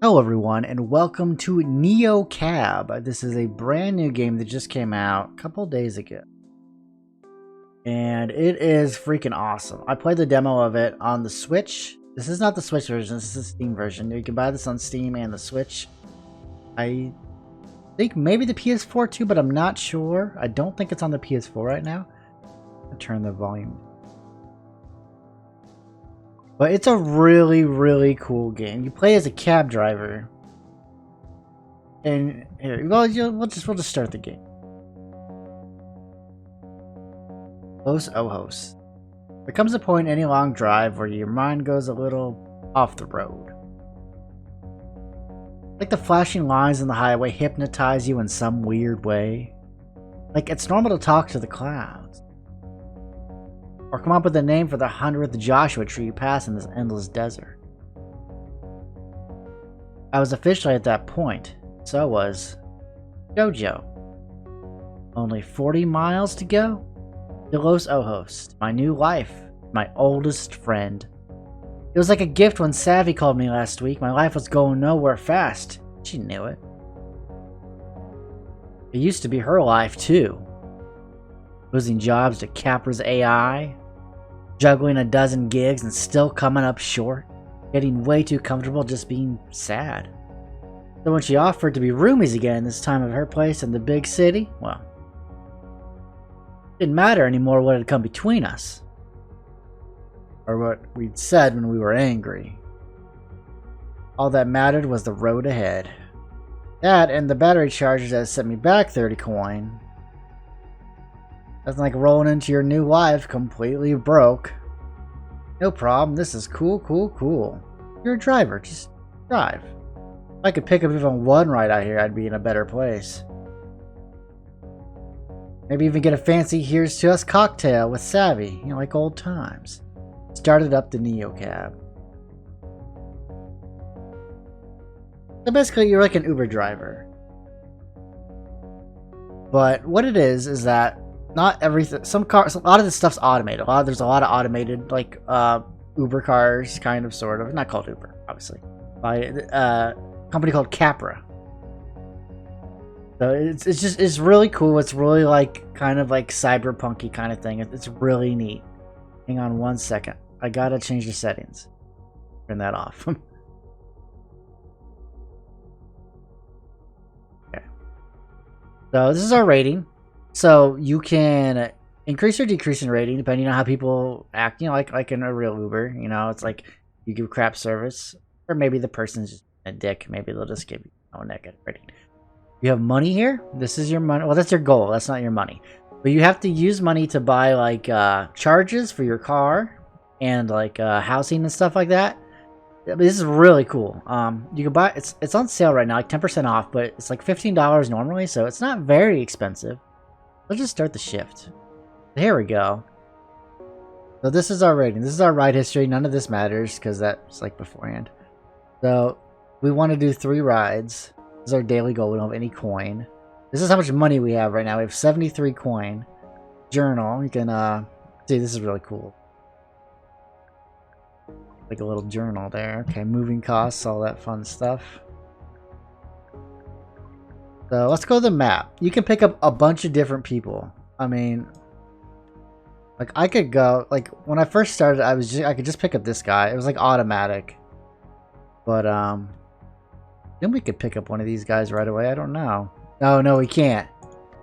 Hello everyone and welcome to Neo Cab. This is a brand new game that just came out a couple days ago. And it is freaking awesome. I played the demo of it on the Switch. This is not the Switch version, this is the Steam version. You can buy this on Steam and the Switch. I think maybe the PS4 too, but I'm not sure. I don't think it's on the PS4 right now. I'll turn the volume. But it's a really cool game. You play as a cab driver. And here, we'll just start the game. Los Ojos. There comes a point in any long drive where your mind goes a little off the road. Like the flashing lines on the highway hypnotize you in some weird way. Like it's normal to talk to the clouds. Or come up with a name for the 100th Joshua tree you pass in this endless desert. I was officially at that point. So was Jojo. Only 40 miles to go? To Los Ojos, my new life, my oldest friend. It was like a gift when Savvy called me last week. My life was going nowhere fast. She knew it. It used to be her life too. Losing jobs to Capra's AI, juggling a dozen gigs and still coming up short, getting way too comfortable just being sad. So when she offered to be roomies again this time at her place in the big city, well, it didn't matter anymore what had come between us. Or what we'd said when we were angry. All that mattered was the road ahead. That and the battery chargers that sent me back 30 coin. That's like rolling into your new life completely broke. No problem, this is cool. You're a driver, just drive. If I could pick up even one ride out here, I'd be in a better place. Maybe even get a fancy here's to us cocktail with Savvy, you know, like old times. Started up the Neo Cab. So basically, you're like an Uber driver. But what it is that not everything. Some cars, a lot of this stuff's automated. There's a lot of automated, like Uber cars, kind of, sort of. Not called Uber, obviously, by a company called Capra. So it's really cool. It's really like kind of like cyberpunky kind of thing. It's really neat. Hang on one second. I gotta change the settings. Turn that off. Okay. So this is our rating. So you can increase or decrease in rating depending on how people act. You know, like in a real Uber. You know, it's like you give crap service, or maybe the person's just a dick. Maybe they'll just give you a negative rating. You have money here. This is your money. Well, that's your goal. That's not your money. But you have to use money to buy like charges for your car and like housing and stuff like that. This is really cool. You can buy it's on sale right now, like 10% off, but it's like $15 normally, so it's not very expensive. Let's just start the shift. Here we go. So this is our rating. This is our ride history. None of this matters because that's like beforehand. So we want to do 3 rides. This is our daily goal. We don't have any coin. This is how much money we have right now. We have 73 coin. Journal. You can see this is really cool. Like a little journal there. Okay, moving costs, all that fun stuff. So let's go to the map. You can pick up a bunch of different people. I mean, like I could go, like when I first started, I could just pick up this guy. It was like automatic. But then we could pick up one of these guys right away. I don't know. No, we can't.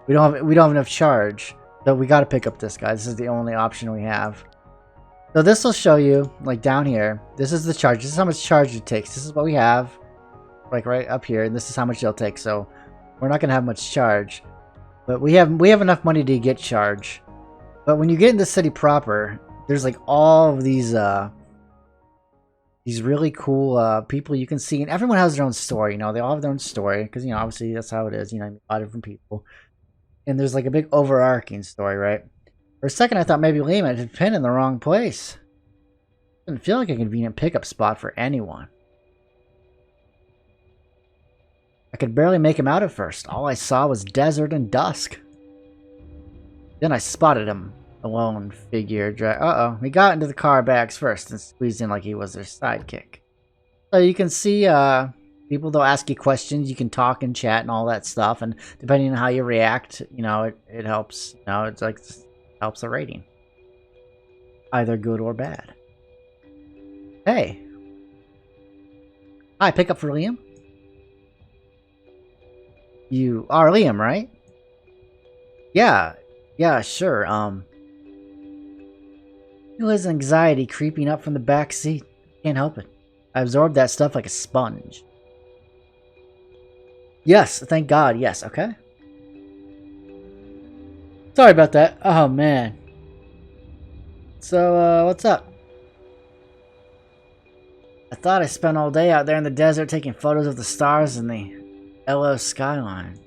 We don't have enough charge. So we got to pick up this guy. This is the only option we have. So this will show you, like down here, this is the charge. This is how much charge it takes. This is what we have, like right up here, and this is how much it'll take. So we're not gonna have much charge, but we have enough money to get charge. But when you get in the city proper, there's like all of these really cool people you can see, and everyone has their own story. You know, they all have their own story because, you know, obviously that's how it is. You know, a lot of different people, and there's like a big overarching story, right? For a second, I thought maybe Lina had pinned in the wrong place. Didn't feel like a convenient pickup spot for anyone. I could barely make him out at first. All I saw was desert and dusk. Then I spotted him. A lone figure. Uh-oh. He got into the car bags first and squeezed in like he was their sidekick. So you can see People, they'll ask you questions. You can talk and chat and all that stuff. And depending on how you react, you know, it helps. You know, it's like helps the rating, either good or bad. Hey, hi, pick up for Liam. You are Liam, right? Yeah, sure. Feel his anxiety creeping up from the back seat. Can't help it. I absorbed that stuff like a sponge. Yes, thank God, yes, okay? Sorry about that. Oh, man. So, what's up? I thought I spent all day out there in the desert taking photos of the stars and the LO skyline.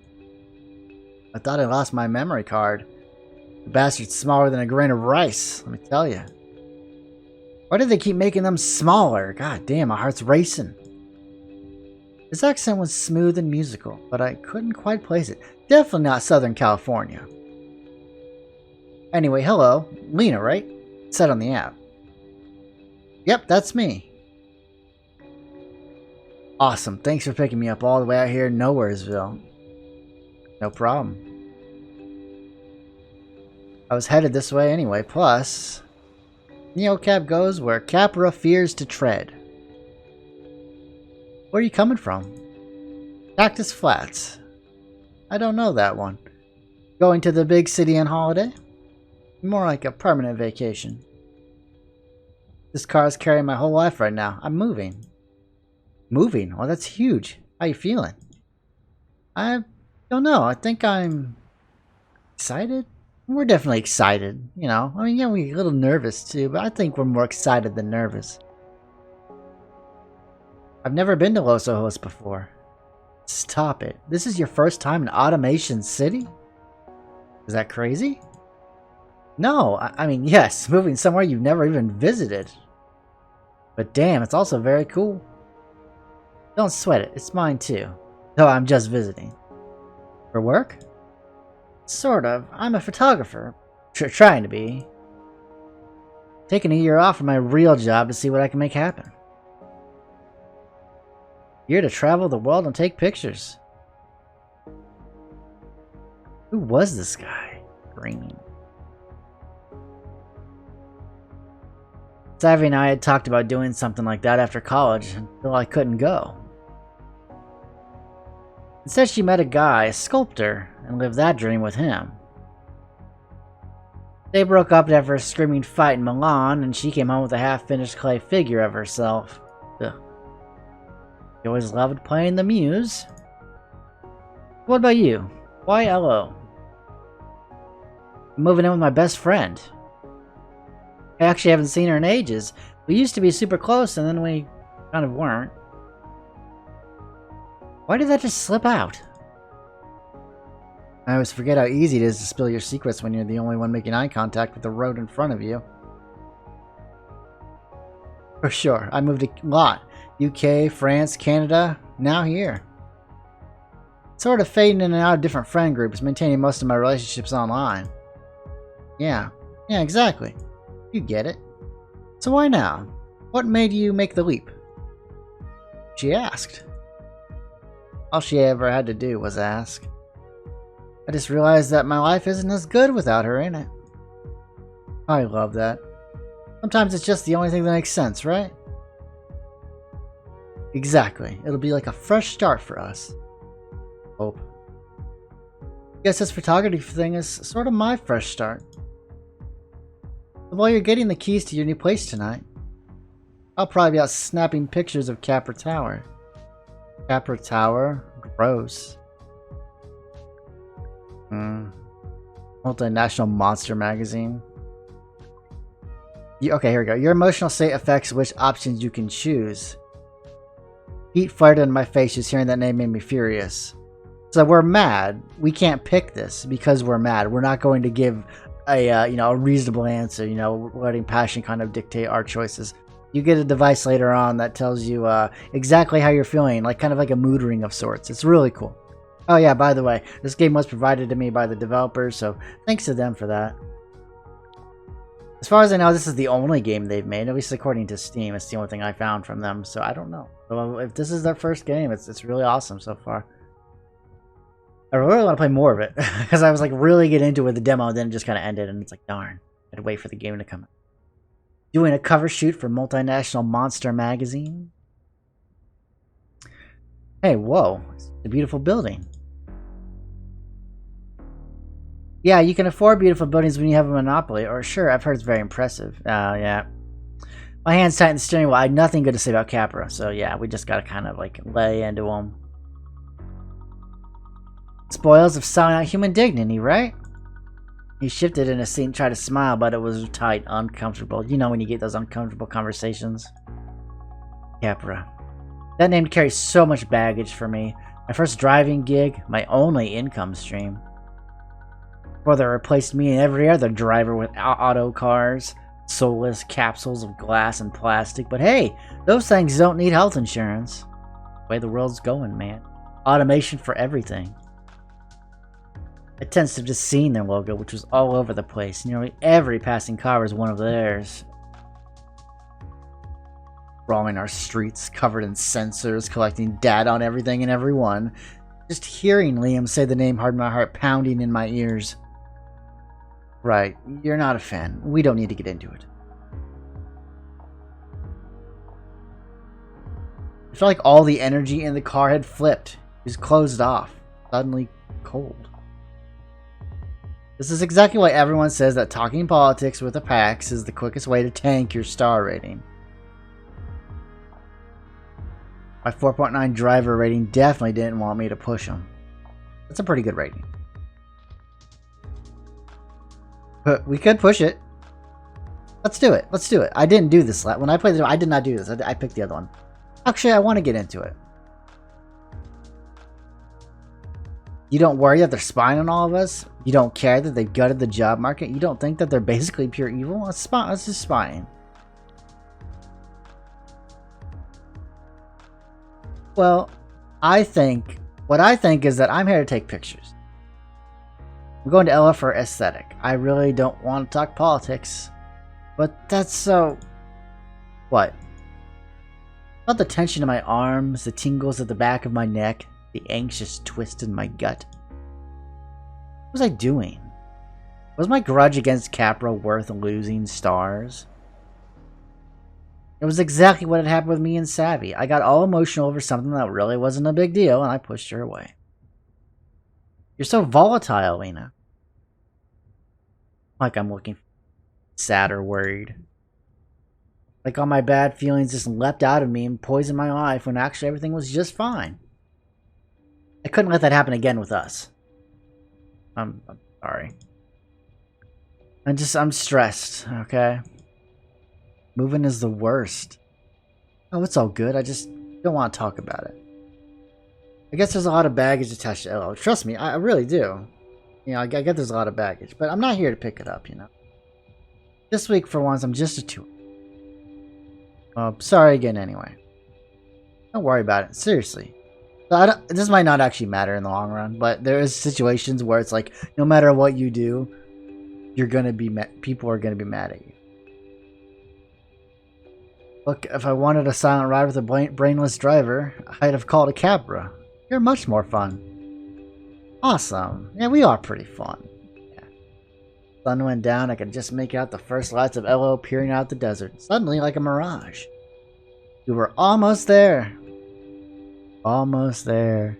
I thought I lost my memory card. The bastard's smaller than a grain of rice, let me tell you. Why do they keep making them smaller? God damn, my heart's racing. His accent was smooth and musical, but I couldn't quite place it. Definitely not Southern California. Anyway, hello. Lina, right? It said on the app. Yep, that's me. Awesome. Thanks for picking me up all the way out here in Nowheresville. No problem. I was headed this way anyway, plus... Neocab goes where Capra fears to tread. Where are you coming from? Cactus Flats. I don't know that one. Going to the big city on holiday? More like a permanent vacation. This car is carrying my whole life right now. I'm moving. Moving? Well, that's huge. How you feeling? I don't know. I think I'm excited. We're definitely excited, you know. I mean, yeah, we're a little nervous too, but I think we're more excited than nervous. I've never been to Los Ojos before. Stop it. This is your first time in Automation City? Is that crazy? No, I mean, yes, moving somewhere you've never even visited. But damn, it's also very cool. Don't sweat it, it's mine too. Though I'm just visiting. For work? Sort of. I'm a photographer. Trying to be. Taking a year off from my real job to see what I can make happen. Here to travel the world and take pictures. Who was this guy? Green. Savvy and I had talked about doing something like that after college until I couldn't go. Instead, she met a guy, a sculptor, and lived that dream with him. They broke up after a screaming fight in Milan, and she came home with a half-finished clay figure of herself. Ugh. She always loved playing the muse. What about you? Why LO? I'm moving in with my best friend. I actually haven't seen her in ages. We used to be super close, and then we kind of weren't. Why did that just slip out? I always forget how easy it is to spill your secrets when you're the only one making eye contact with the road in front of you. For sure, I moved a lot. UK, France, Canada, now here. Sort of fading in and out of different friend groups, maintaining most of my relationships online. Yeah, exactly. You get it. So why now? What made you make the leap? She asked. All she ever had to do was ask. I just realized that my life isn't as good without her in it. I love that. Sometimes it's just the only thing that makes sense, right? Exactly. It'll be like a fresh start for us. Hope. Guess this photography thing is sort of my fresh start. While you're getting the keys to your new place tonight, I'll probably be out snapping pictures of Capra Tower. Capra Tower? Gross. Multinational monster magazine. Okay, here we go. Your emotional state affects which options you can choose. Heat fired into my face just hearing that name made me furious. So we're mad. We can't pick this because we're mad. We're not going to give a a reasonable answer. We're letting passion kind of dictate our choices. You get a device later on that tells you exactly how you're feeling, like kind of like a mood ring of sorts. It's really cool. Oh yeah, by the way, this game was provided to me by the developers, so thanks to them for that. As far as I know, this is the only game they've made, at least according to Steam. It's the only thing I found from them, so I don't know. So if this is their first game, it's really awesome so far. I really want to play more of it because I was like really get into it with the demo, and then it just kind of ended, and it's like darn, I had to wait for the game to come out. Doing a cover shoot for Multinational Monster Magazine. Hey, whoa, it's a beautiful building. Yeah, you can afford beautiful buildings when you have a monopoly, or sure, I've heard it's very impressive. Yeah. My hands tighten the steering wheel. I had nothing good to say about Capra, so yeah, we just gotta kind of like lay into them. Spoils of selling out human dignity, right? He shifted in his seat and tried to smile, but it was tight, uncomfortable. You know when you get those uncomfortable conversations. Capra. That name carries so much baggage for me. My first driving gig, my only income stream. Before they replaced me and every other driver with auto cars. Soulless capsules of glass and plastic, but hey, those things don't need health insurance. The way the world's going, man. Automation for everything. I tend to have just seen their logo, which was all over the place. Nearly every passing car was one of theirs. Roaming our streets, covered in sensors, collecting data on everything and everyone. Just hearing Liam say the name hardened my heart, pounding in my ears. Right, you're not a fan. We don't need to get into it. I felt like all the energy in the car had flipped. It was closed off. Suddenly cold. This is exactly why everyone says that talking politics with a PAX is the quickest way to tank your star rating. My 4.9 driver rating definitely didn't want me to push them. That's a pretty good rating. But we could push it. Let's do it. Let's do it. I didn't do this. When I played the demo, I did not do this. I picked the other one. Actually, I want to get into it. You don't worry that they're spying on all of us? You don't care that they've gutted the job market? You don't think that they're basically pure evil? That's just spying. Well, what I think is that I'm here to take pictures. I'm going to Ella for aesthetic. I really don't want to talk politics. But that's so... What? Not the tension in my arms, the tingles at the back of my neck, the anxious twist in my gut. What was I doing? Was my grudge against Capra worth losing stars? It was exactly what had happened with me and Savvy. I got all emotional over something that really wasn't a big deal, and I pushed her away. You're so volatile, Lina. Like I'm looking sad or worried. Like all my bad feelings just leapt out of me and poisoned my life when actually everything was just fine. I couldn't let that happen again with us. I'm sorry. I'm stressed, okay? Moving is the worst. Oh, it's all good. I just don't want to talk about it. I guess there's a lot of baggage attached to LO. Trust me, I really do. You know, I get there's a lot of baggage, but I'm not here to pick it up, you know. This week, for once, I'm just a tour. Sorry again anyway. Don't worry about it. Seriously. This might not actually matter in the long run, but there is situations where it's like, no matter what you do, you're gonna be people are gonna be mad at you. Look, if I wanted a silent ride with a brainless driver, I'd have called a Capra. You're much more fun. Awesome. Yeah, we are pretty fun. Yeah. Sun went down, I could just make out the first lights of LO peering out the desert, suddenly like a mirage. We were almost there. Almost there.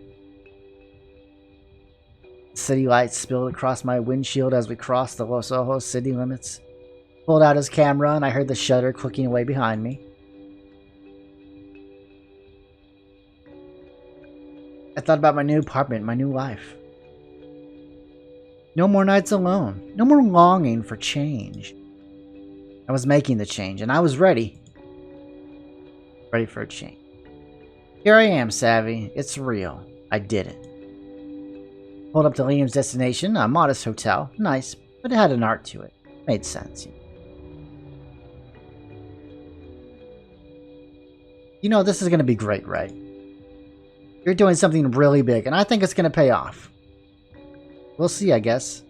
City lights spilled across my windshield as we crossed the Los Ojos city limits. Pulled out his camera and I heard the shutter clicking away behind me. I thought about my new apartment, my new life. No more nights alone. No more longing for change. I was making the change and I was ready. Ready for a change. Here I am, Savvy. It's real. I did it. Pulled up to Liam's destination, a modest hotel. Nice, but it had an art to it. Made sense. You know, this is going to be great, right? You're doing something really big, and I think it's going to pay off. We'll see, I guess.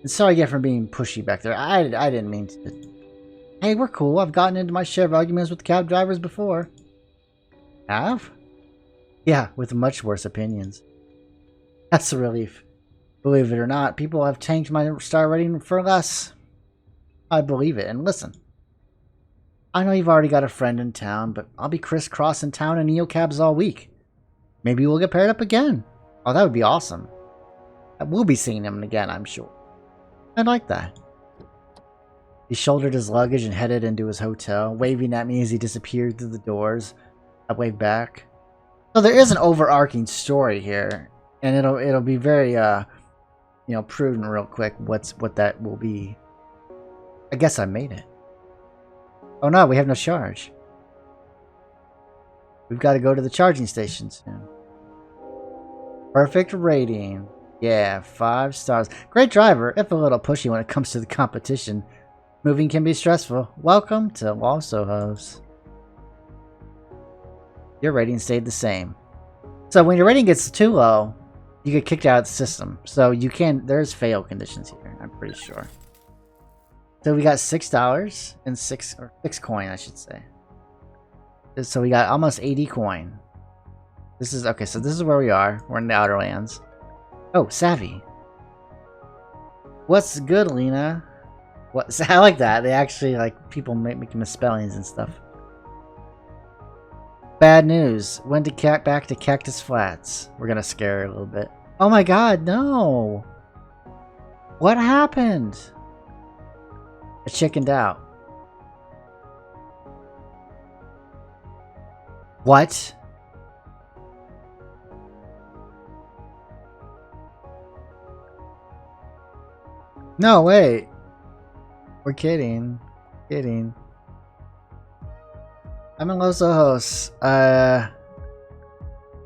And sorry again for being pushy back there. I didn't mean to. Hey, we're cool. I've gotten into my share of arguments with cab drivers before. Have? Yeah, with much worse opinions. That's a relief. Believe it or not, people have tanked my star rating for less. I believe it. And listen, I know you've already got a friend in town, but I'll be crisscrossing town in neocabs all week. Maybe we'll get paired up again. Oh, that would be awesome. We'll be seeing him again, I'm sure. I'd like that. He shouldered his luggage and headed into his hotel, waving at me as he disappeared through the doors. I waved back. So there is an overarching story here, and it'll be very prudent real quick what that will be. I guess I made it. Oh no, we have no charge. We've got to go to the charging station soon. Perfect rating. Yeah, 5 stars. Great driver, if a little pushy when it comes to the competition. Moving can be stressful. Welcome to Los Ojos. Your rating stayed the same. So when your rating gets too low, you get kicked out of the system. So you can, there's fail conditions here, I'm pretty sure. So we got $6 and 6 coin, I should say. So we got almost 80 coin. This is okay, so this is where we are. We're in the Outer Lands. Oh, Savvy. What's good, Lina? What? I like that. They actually, like, people make misspellings and stuff. Bad news. When to back to Cactus Flats. We're gonna scare her a little bit. Oh my god, no! What happened? I chickened out. What? No, wait. We're kidding. Kidding. I'm in Los Ojos. I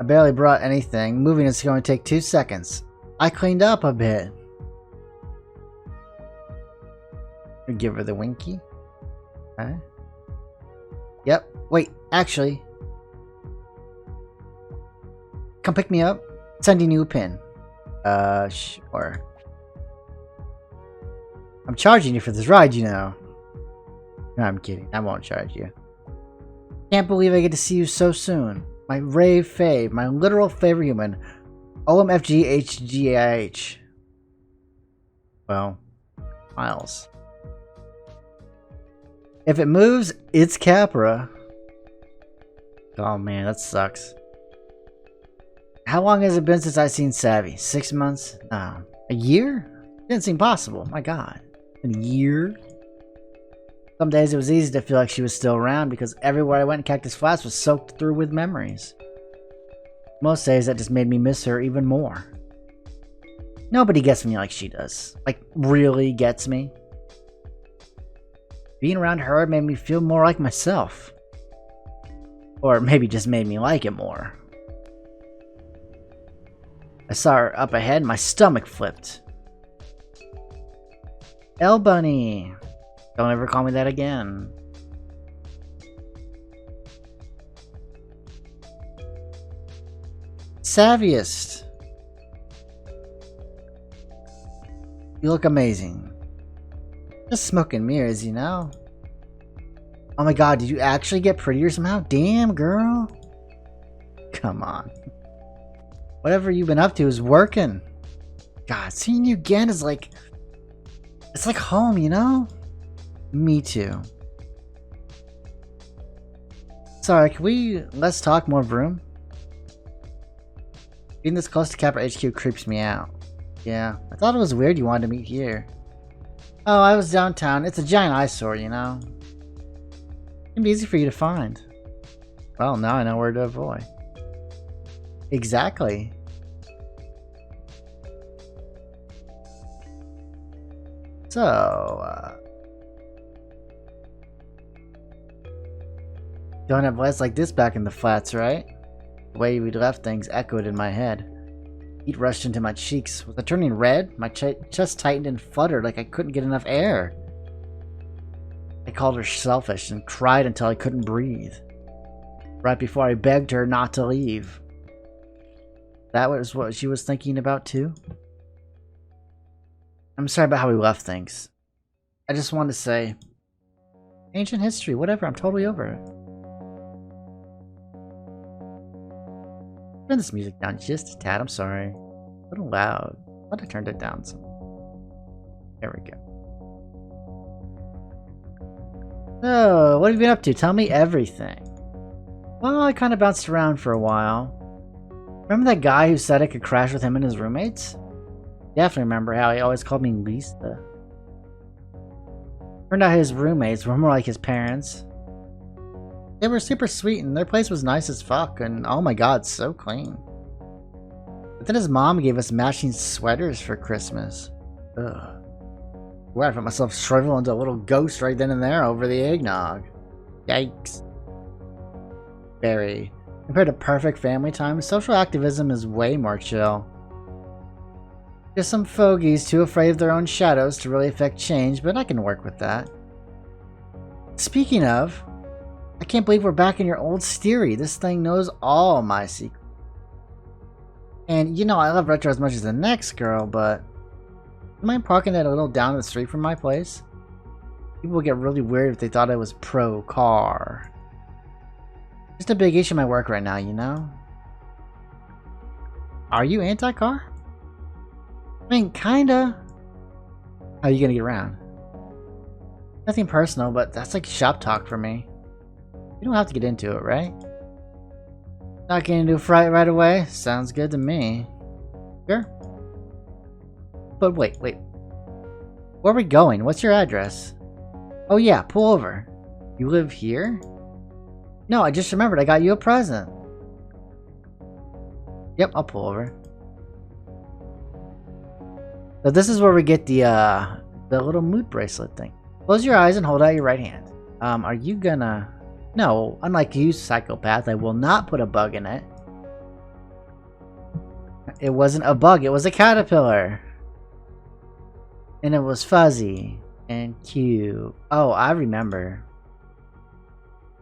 barely brought anything. Moving is going to take 2 seconds. I cleaned up a bit. Give her the winky. Okay. Yep. Wait, actually. Come pick me up. Sending you a pin. Sure. I'm charging you for this ride, you know. No, I'm kidding. I won't charge you. Can't believe I get to see you so soon. My rave fave, my literal favorite human. OMFGHGIH. Well, Miles. If it moves, it's Capra. Oh man, that sucks. How long has it been since I've seen Savvy? 6 months? No. A year? Didn't seem possible. My god. A year? Some days it was easy to feel like she was still around because everywhere I went in Cactus Flats was soaked through with memories. Most days that just made me miss her even more. Nobody gets me like she does. Like, really gets me. Being around her made me feel more like myself. Or maybe just made me like it more. I saw her up ahead and my stomach flipped. L Bunny. Don't ever call me that again. Savviest. You look amazing. Just smoke and mirrors, you know? Oh my god, did you actually get prettier somehow? Damn, girl. Come on. Whatever you've been up to is working. God, seeing you again is like... It's like home, you know? Me too. Sorry, can we... Let's talk more vroom? Being this close to Capra HQ creeps me out. Yeah, I thought it was weird you wanted to meet here. Oh, I was downtown. It's a giant eyesore, you know? It can be easy for you to find. Well, now I know where to avoid. Exactly. So, don't have lights like this back in the flats, right? The way we left things echoed in my head. Heat rushed into my cheeks. Was I turning red? My chest tightened and fluttered like I couldn't get enough air. I called her selfish and cried until I couldn't breathe. Right before I begged her not to leave. That was what she was thinking about too? I'm sorry about how we left things. I just wanted to say, Ancient history, whatever, I'm totally over it. Turn this music down just a tad, I'm sorry. A little loud. I thought I turned it down some. There we go. So, what have you been up to? Tell me everything. Well, I kind of bounced around for a while. Remember that guy who said I could crash with him and his roommates? Definitely remember how he always called me Lisa. Turned out his roommates were more like his parents. They were super sweet and their place was nice as fuck and oh my god, so clean. But then his mom gave us matching sweaters for Christmas. Ugh. Where I found myself shriveling into a little ghost right then and there over the eggnog. Yikes. Very. Compared to perfect family time, social activism is way more chill. Just some fogies too afraid of their own shadows to really affect change, but I can work with that. Speaking of, I can't believe we're back in your old steery. This thing knows all my secrets. And you know I love retro as much as the next girl, but am I parking it a little down the street from my place? People would get really weird if they thought I was pro-car. Just a big issue in my work right now, you know? Are you anti-car? I mean, kinda. How are you gonna get around? Nothing personal, but that's like shop talk for me. You don't have to get into it, right? Not getting into a fight right away? Sounds good to me. Sure. But wait. Where are we going? What's your address? Oh yeah, pull over. You live here? No, I just remembered I got you a present. Yep, I'll pull over. So this is where we get the little mood bracelet thing. Close your eyes and hold out your right hand. Are you gonna... No, unlike you, psychopath, I will not put a bug in it. It wasn't a bug, it was a caterpillar. And it was fuzzy and cute. Oh, I remember.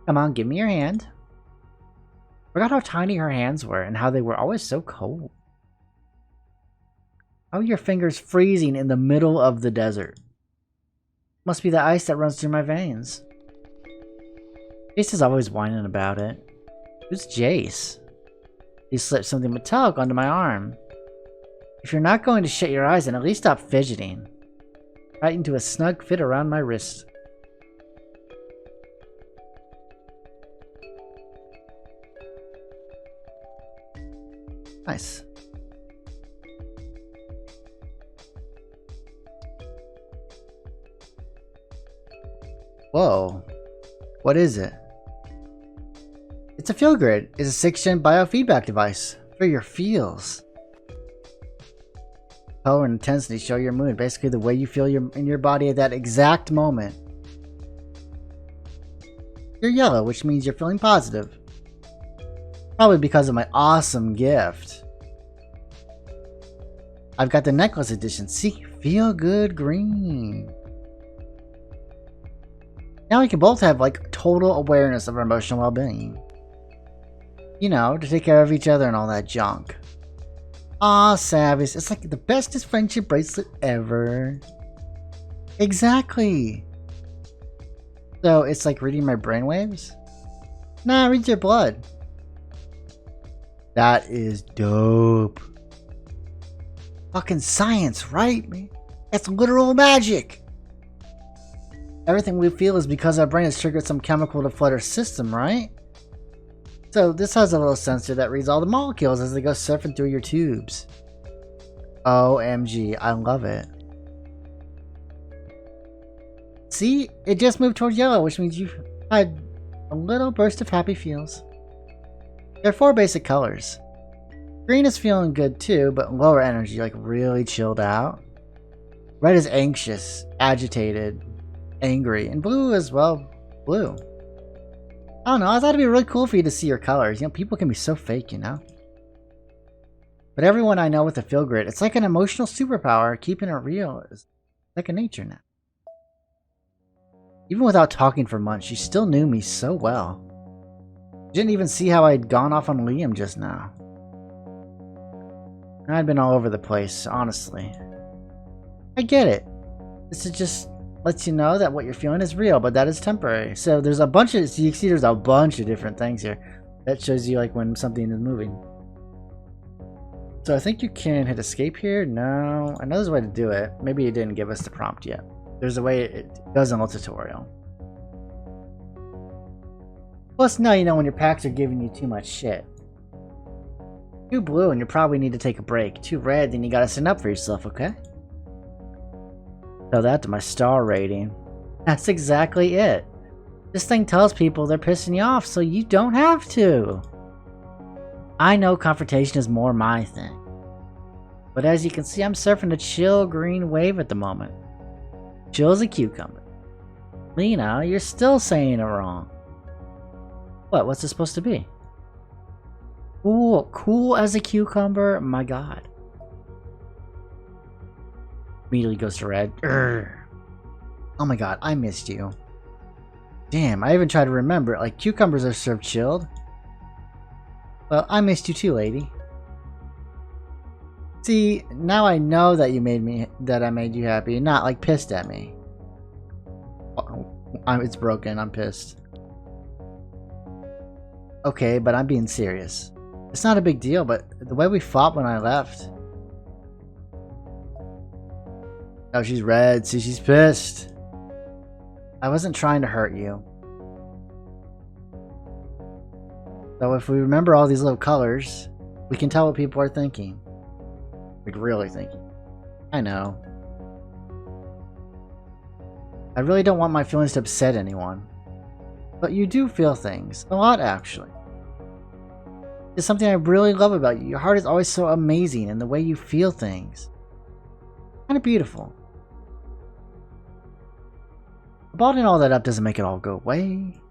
Come on, give me your hand. Forgot how tiny her hands were and how they were always so cold. How are your fingers freezing in the middle of the desert? Must be the ice that runs through my veins. Jace is always whining about it. Who's Jace? He slipped something metallic onto my arm. If you're not going to shut your eyes, then at least stop fidgeting. Right into a snug fit around my wrist. Nice. Whoa. What is it? It's a feel grid. It's a 6th-gen biofeedback device for your feels. Color and intensity show your mood, basically the way you feel in your body at that exact moment. You're yellow, which means you're feeling positive. Probably because of my awesome gift. I've got the necklace edition. See? Feel good green. Now we can both have like total awareness of our emotional well-being. You know, to take care of each other and all that junk. Aw, Savage, it's like the bestest friendship bracelet ever. Exactly. So it's like reading my brainwaves? Nah, read your blood. That is dope. Fucking science, right? That's literal magic. Everything we feel is because our brain has triggered some chemical to flood our system, right? So this has a little sensor that reads all the molecules as they go surfing through your tubes. OMG, I love it. See? It just moved toward yellow, which means you've had a little burst of happy feels. There are 4 basic colors. Green is feeling good too, but lower energy, like really chilled out. Red is anxious, agitated, angry, and blue is, well, blue. I don't know, I thought it'd be really cool for you to see your colors. You know, people can be so fake, you know? But everyone I know with a feel grid, it's like an emotional superpower. Keeping it real is like a nature now. Even without talking for months, she still knew me so well. She didn't even see how I'd gone off on Liam just now. I'd been all over the place, honestly. I get it. This is just lets you know that what you're feeling is real, but that is temporary. So there's a bunch of, so you see there's a bunch of different things here. That shows you like when something is moving. So I think you can hit escape here. No, I know there's a way to do it. Maybe it didn't give us the prompt yet. There's a way it does in the tutorial. Plus now you know when your packs are giving you too much shit. Too blue and you probably need to take a break. Too red, then you gotta stand up for yourself, okay? Tell that to my star rating. That's exactly it. This thing tells people they're pissing you off, so you don't have to. I know confrontation is more my thing. But as you can see, I'm surfing a chill green wave at the moment. Chill as a cucumber. Lina, you're still saying it wrong. What? What's it supposed to be? Ooh, cool as a cucumber? My god. Immediately goes to red. Urgh. Oh my god, I missed you. Damn, I even tried to remember. Like, cucumbers are served chilled. Well, I missed you too, lady. See, now I know that I made you happy, not like pissed at me. It's broken, I'm pissed. Okay, but I'm being serious. It's not a big deal, but the way we fought when I left. Oh, she's red. See, she's pissed. I wasn't trying to hurt you. So if we remember all these little colors, we can tell what people are thinking. Like, really thinking. I know. I really don't want my feelings to upset anyone. But you do feel things. A lot, actually. It's something I really love about you. Your heart is always so amazing, and the way you feel things. Kind of beautiful. Bottling all that up doesn't make it all go away.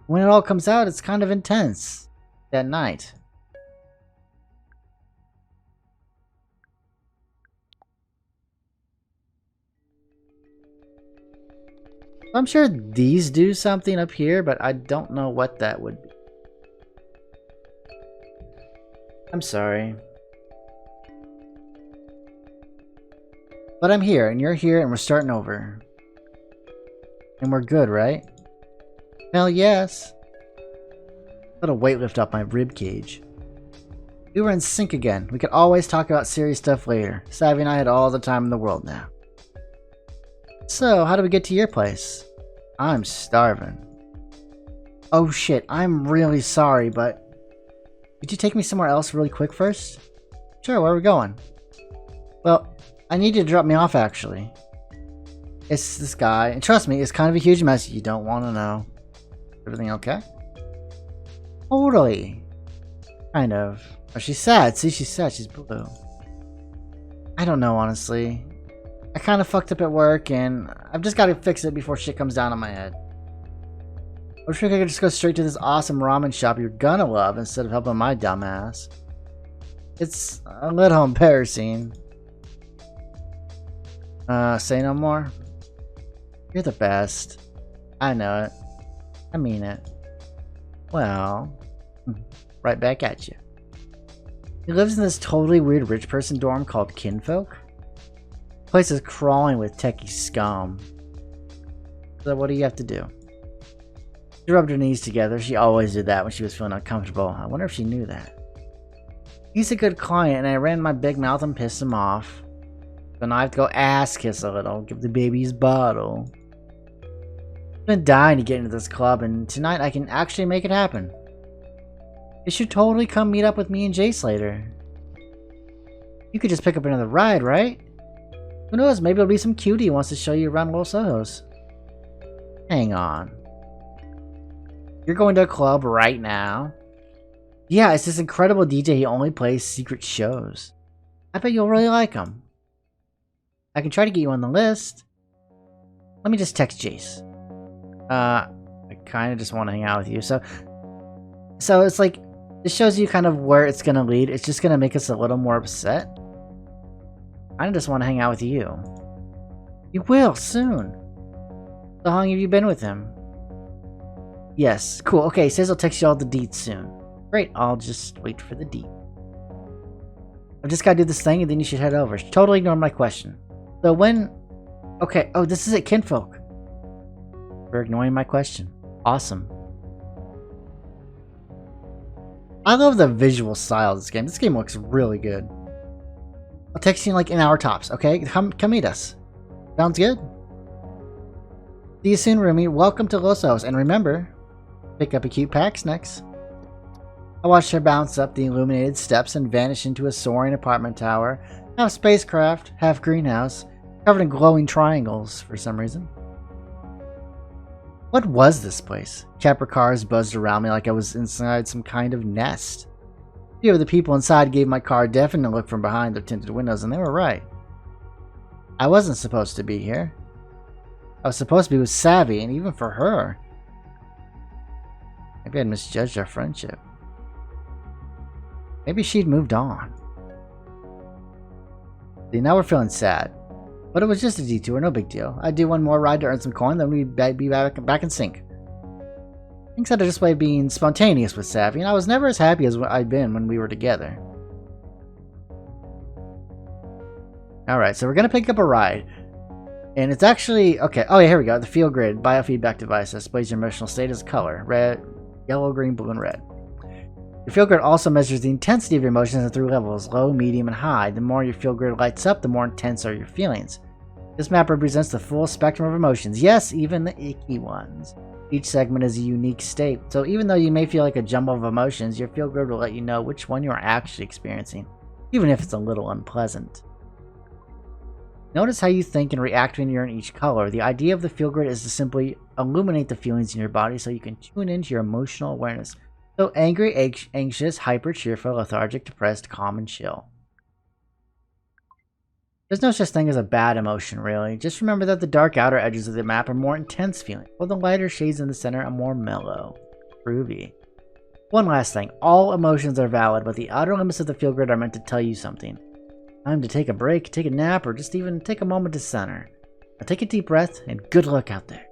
When it all comes out, it's kind of intense. That night. I'm sure these do something up here, but I don't know what that would be. I'm sorry. But I'm here, and you're here, and we're starting over. And we're good, right? Hell yes. Let a weight lift off my rib cage. We were in sync again. We could always talk about serious stuff later. Savvy and I had all the time in the world now. So, how do we get to your place? I'm starving. Oh shit, I'm really sorry, but... Could you take me somewhere else really quick first? Sure, where are we going? Well, I need you to drop me off, actually. It's this guy, and trust me, it's kind of a huge mess. You don't want to know. Everything okay? Totally. Kind of. Oh, she's sad. See, she's sad. She's blue. I don't know, honestly. I kind of fucked up at work, and I've just got to fix it before shit comes down on my head. I wish I could just go straight to this awesome ramen shop you're gonna love instead of helping my dumb ass. It's a little embarrassing. Say no more? You're the best. I know it. I mean it. Well, right back at you. He lives in this totally weird rich person dorm called Kinfolk. The place is crawling with techie scum. So what do you have to do? She rubbed her knees together. She always did that when she was feeling uncomfortable. I wonder if she knew that. He's a good client, and I ran my big mouth and pissed him off. So now I have to go ass kiss a little, give the baby his bottle. I've been dying to get into this club, and tonight I can actually make it happen. You should totally come meet up with me and Jace later. You could just pick up another ride, right? Who knows, maybe it'll be some cutie who wants to show you around Los Ojos. Hang on. You're going to a club right now? Yeah, it's this incredible DJ. He only plays secret shows. I bet you'll really like him. I can try to get you on the list. Let me just text Jace. I kind of just want to hang out with you. So it's like, this shows you kind of where it's going to lead. It's just going to make us a little more upset. I just want to hang out with you. You will, soon. So how long have you been with him? Yes, cool. Okay, he says he'll text you all the deets soon. Great, I'll just wait for the deet. I've just got to do this thing and then you should head over. Totally ignore my question. So when Okay. Oh, this is it, kinfolk. For ignoring my question. Awesome. I love the visual style of this game. This game looks really good. I'll text you in like an hour tops, okay? Come meet us. Sounds good? See you soon, Rumi. Welcome to Los Ojos. And remember, pick up a cute pack next. I watched her bounce up the illuminated steps and vanish into a soaring apartment tower. Half spacecraft, half greenhouse, covered in glowing triangles for some reason. What was this place? Capra cars buzzed around me like I was inside some kind of nest. A few of the people inside gave my car a definite look from behind their tinted windows, and they were right. I wasn't supposed to be here. I was supposed to be with Savvy, and even for her. Maybe I'd misjudged our friendship. Maybe she'd moved on. See, now we're feeling sad. But it was just a detour, no big deal. I'd do one more ride to earn some coin, then we'd be back in sync. Things had just way of being spontaneous with Savvy, and I was never as happy as I'd been when we were together. Alright, so we're going to pick up a ride. And it's actually... Okay, oh yeah, here we go. The field grid biofeedback device displays your emotional state as color. Red, yellow, green, blue, and red. Your field grid also measures the intensity of your emotions in 3 levels, low, medium, and high. The more your field grid lights up, the more intense are your feelings. This map represents the full spectrum of emotions, yes, even the icky ones. Each segment is a unique state, so even though you may feel like a jumble of emotions, your field grid will let you know which one you are actually experiencing, even if it's a little unpleasant. Notice how you think and react when you're in each color. The idea of the field grid is to simply illuminate the feelings in your body so you can tune into your emotional awareness. So angry, anxious, hyper, cheerful, lethargic, depressed, calm, and chill. There's no such thing as a bad emotion, really. Just remember that the dark outer edges of the map are more intense feelings, while the lighter shades in the center are more mellow. Groovy. One last thing. All emotions are valid, but the outer limits of the field grid are meant to tell you something. Time to take a break, take a nap, or just even take a moment to center. Now take a deep breath, and good luck out there.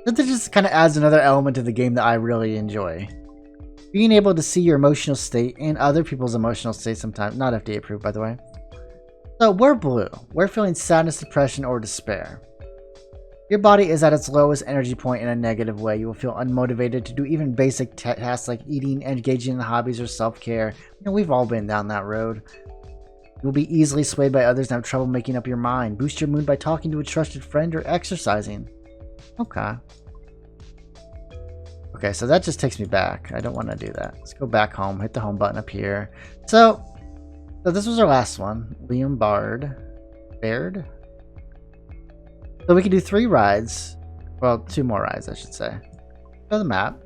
That just kind of adds another element to the game that I really enjoy. Being able to see your emotional state and other people's emotional state sometimes. Not FDA approved, by the way. So we're blue. We're feeling sadness, depression, or despair. Your body is at its lowest energy point in a negative way. You will feel unmotivated to do even basic tasks like eating, engaging in hobbies, or self-care. You know, we've all been down that road. You will be easily swayed by others and have trouble making up your mind. Boost your mood by talking to a trusted friend or exercising. Okay. Okay, so that just takes me back. I don't want to do that. Let's go back home. Hit the home button up here. So this was our last one. Liam Baird. So we can do 3 rides. Well, 2 more rides, I should say. Go to the map.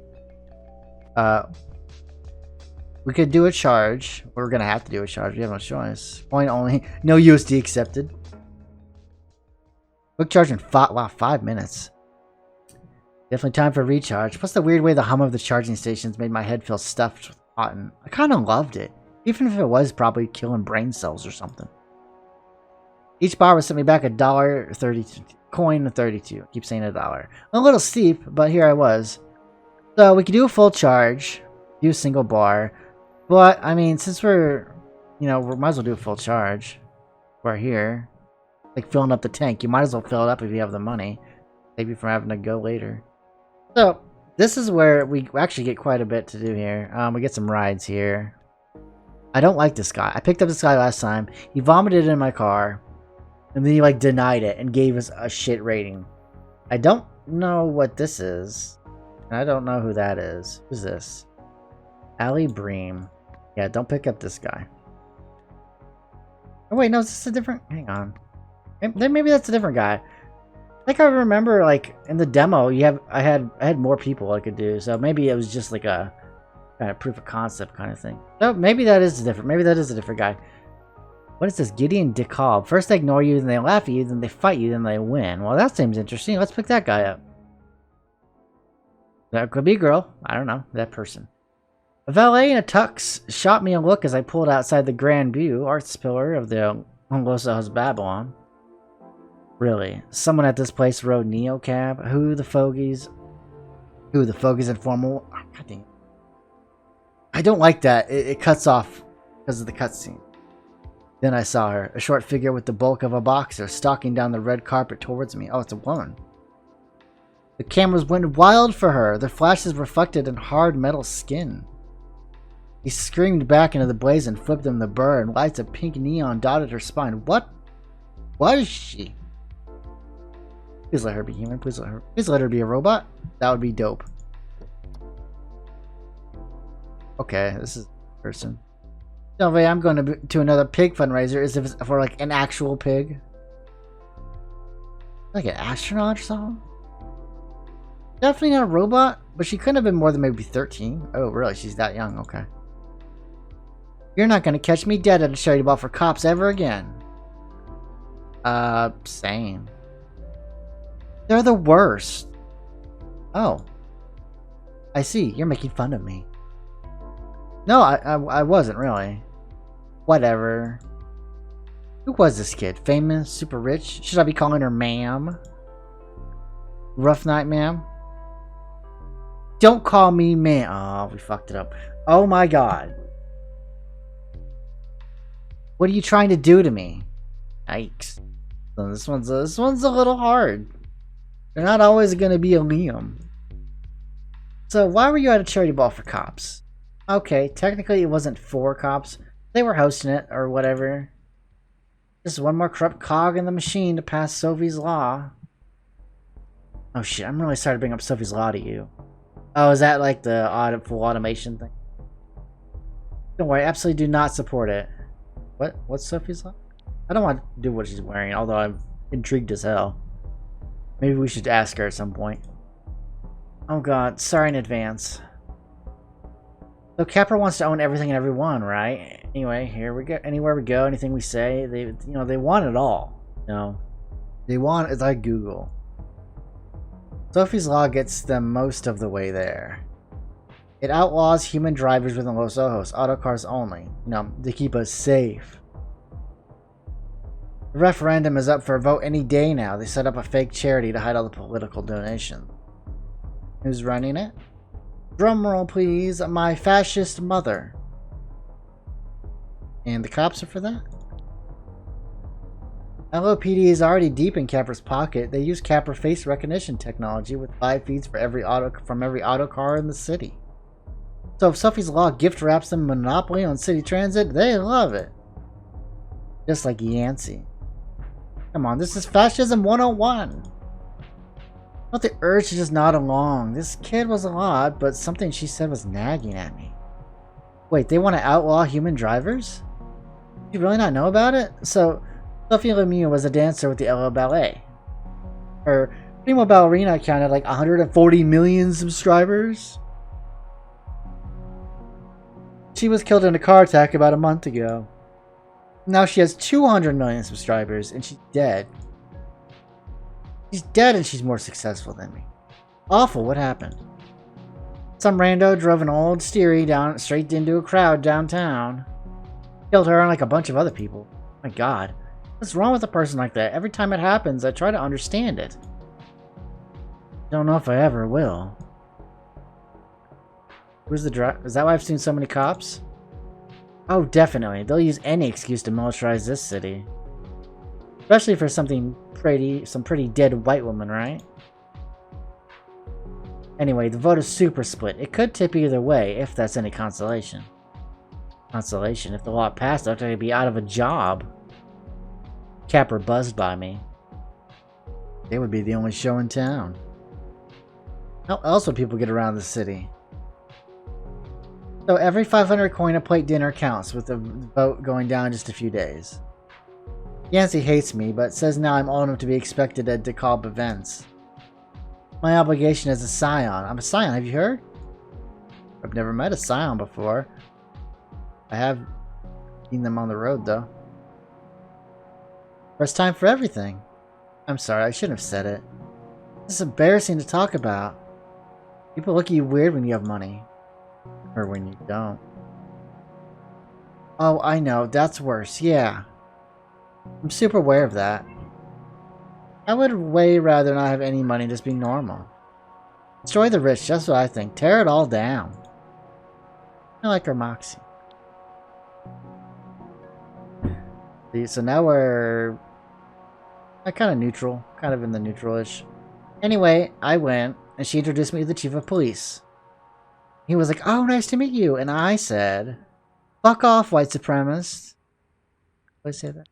We could do a charge. We're going to have to do a charge. We have no choice. Point only. No USD accepted. Quick charge in 5 minutes. Definitely time for a recharge. Plus the weird way the hum of the charging stations made my head feel stuffed with cotton. I kind of loved it. Even if it was probably killing brain cells or something. Each bar would send me back $1.32. Coin 32. I keep saying $1. A little steep, but here I was. So we could do a full charge. Do a single bar. But, I mean, since we're, we might as well do a full charge. We're here. Like filling up the tank. You might as well fill it up if you have the money. Save you from having to go later. So, this is where we actually get quite a bit to do here. We get some rides here. I don't like this guy. I picked up this guy last time. He vomited in my car. And then he, like, denied it and gave us a shit rating. I don't know what this is. And I don't know who that is. Who's this? Ali Bream. Yeah, don't pick up this guy. Oh, wait, no, is this a different... Hang on. Maybe that's a different guy. I think I remember, like, in the demo, I had more people I could do, so maybe it was just like a kind of proof of concept kind of thing. So maybe that is different. Maybe that is a different guy. What is this? Gideon DeKalb. First they ignore you, then they laugh at you, then they fight you, then they win. Well, that seems interesting. Let's pick that guy up. That could be a girl. I don't know. That person. A valet in a tux shot me a look as I pulled outside the Grand View, arts pillar of the Los Ojos Babylon. Really? Someone at this place rode Neo Cab? Who the fogies informal? Oh, God dang it. I don't like that. It cuts off because of the cutscene. Then I saw her, a short figure with the bulk of a boxer, stalking down the red carpet towards me. Oh, it's a woman. The cameras went wild for her, their flashes reflected in hard metal skin. He screamed back into the blaze and flipped them the bird, and lights of pink neon dotted her spine. What was she? Please let her be human. Please let her be a robot. That would be dope. Okay, this is a person. No way, I'm going to another pig fundraiser. Is if it's for like an actual pig, like an astronaut or something. Definitely not a robot, but she couldn't have been more than maybe 13. Oh, really? She's that young? Okay. You're not going to catch me dead at a charity ball for cops ever again. Same. They're the worst. Oh. I see. You're making fun of me. No, I wasn't really. Whatever. Who was this kid? Famous? Super rich? Should I be calling her ma'am? Rough night, ma'am? Don't call me ma'am. Oh, we fucked it up. Oh my god. What are you trying to do to me? Yikes. So this one's a little hard. They're not always going to be a Liam. So why were you at a charity ball for cops? Okay, technically it wasn't for cops. They were hosting it or whatever. Just one more corrupt cog in the machine to pass Sophie's Law. Oh shit, I'm really sorry to bring up Sophie's Law to you. Oh, is that like the full automation thing? Don't worry, absolutely do not support it. What's Sophie's Law? I don't want to do what she's wearing, although I'm intrigued as hell. Maybe we should ask her at some point. Oh god, sorry in advance. So Capra wants to own everything and everyone, right? Anyway, here we go. Anywhere we go, anything we say, they want it all. They want it's like Google. Sophie's Law gets them most of the way there. It outlaws human drivers within Los Ojos, auto cars only. To keep us safe. The referendum is up for a vote any day now. They set up a fake charity to hide all the political donations. Who's running it? Drumroll, please. My fascist mother. And the cops are for that? LOPD is already deep in Capra's pocket. They use Capra face recognition technology with live feeds for from every auto car in the city. So if Sophie's Law gift wraps them monopoly on city transit, they love it. Just like Yancey. Come on, this is fascism 101. Not the urge to just nod along. This kid was a lot, but something she said was nagging at me. Wait, they want to outlaw human drivers? You really not know about it? So, Sophie Lemieux was a dancer with the LA Ballet. Her primo ballerina account had like 140 million subscribers. She was killed in a car attack about a month ago. Now she has 200 million subscribers and she's dead. She's dead and she's more successful than me. Awful, what happened? Some rando drove an old Steery down straight into a crowd downtown. Killed her and like a bunch of other people. My god. What's wrong with a person like that? Every time it happens, I try to understand it. Don't know if I ever will. Who's the driver? Is that why I've seen so many cops? Oh, definitely. They'll use any excuse to militarize this city. Especially for some pretty dead white woman, right? Anyway, the vote is super split. It could tip either way, if that's any consolation. Consolation? If the law passed, I'd have to be out of a job. Capra buzzed by me. They would be the only show in town. How else would people get around the city? So every 500 coin a plate dinner counts, with the vote going down in just a few days. Yancey hates me, but says now I'm old enough to be expected at DeKalb events. My obligation as a scion. I'm a scion, have you heard? I've never met a scion before. I have seen them on the road, though. First time for everything. I'm sorry, I shouldn't have said it. This is embarrassing to talk about. People look at you weird when you have money. Or when you don't. Oh, I know. That's worse. Yeah. I'm super aware of that. I would way rather not have any money and just be normal. Destroy the rich, just what I think. Tear it all down. I like her moxie. See, so now we're kind of neutral, kind of in the neutral-ish. Anyway, I went, and she introduced me to the chief of police. He was like, "Oh, nice to meet you," and I said, "Fuck off, white supremacist." Did I say that?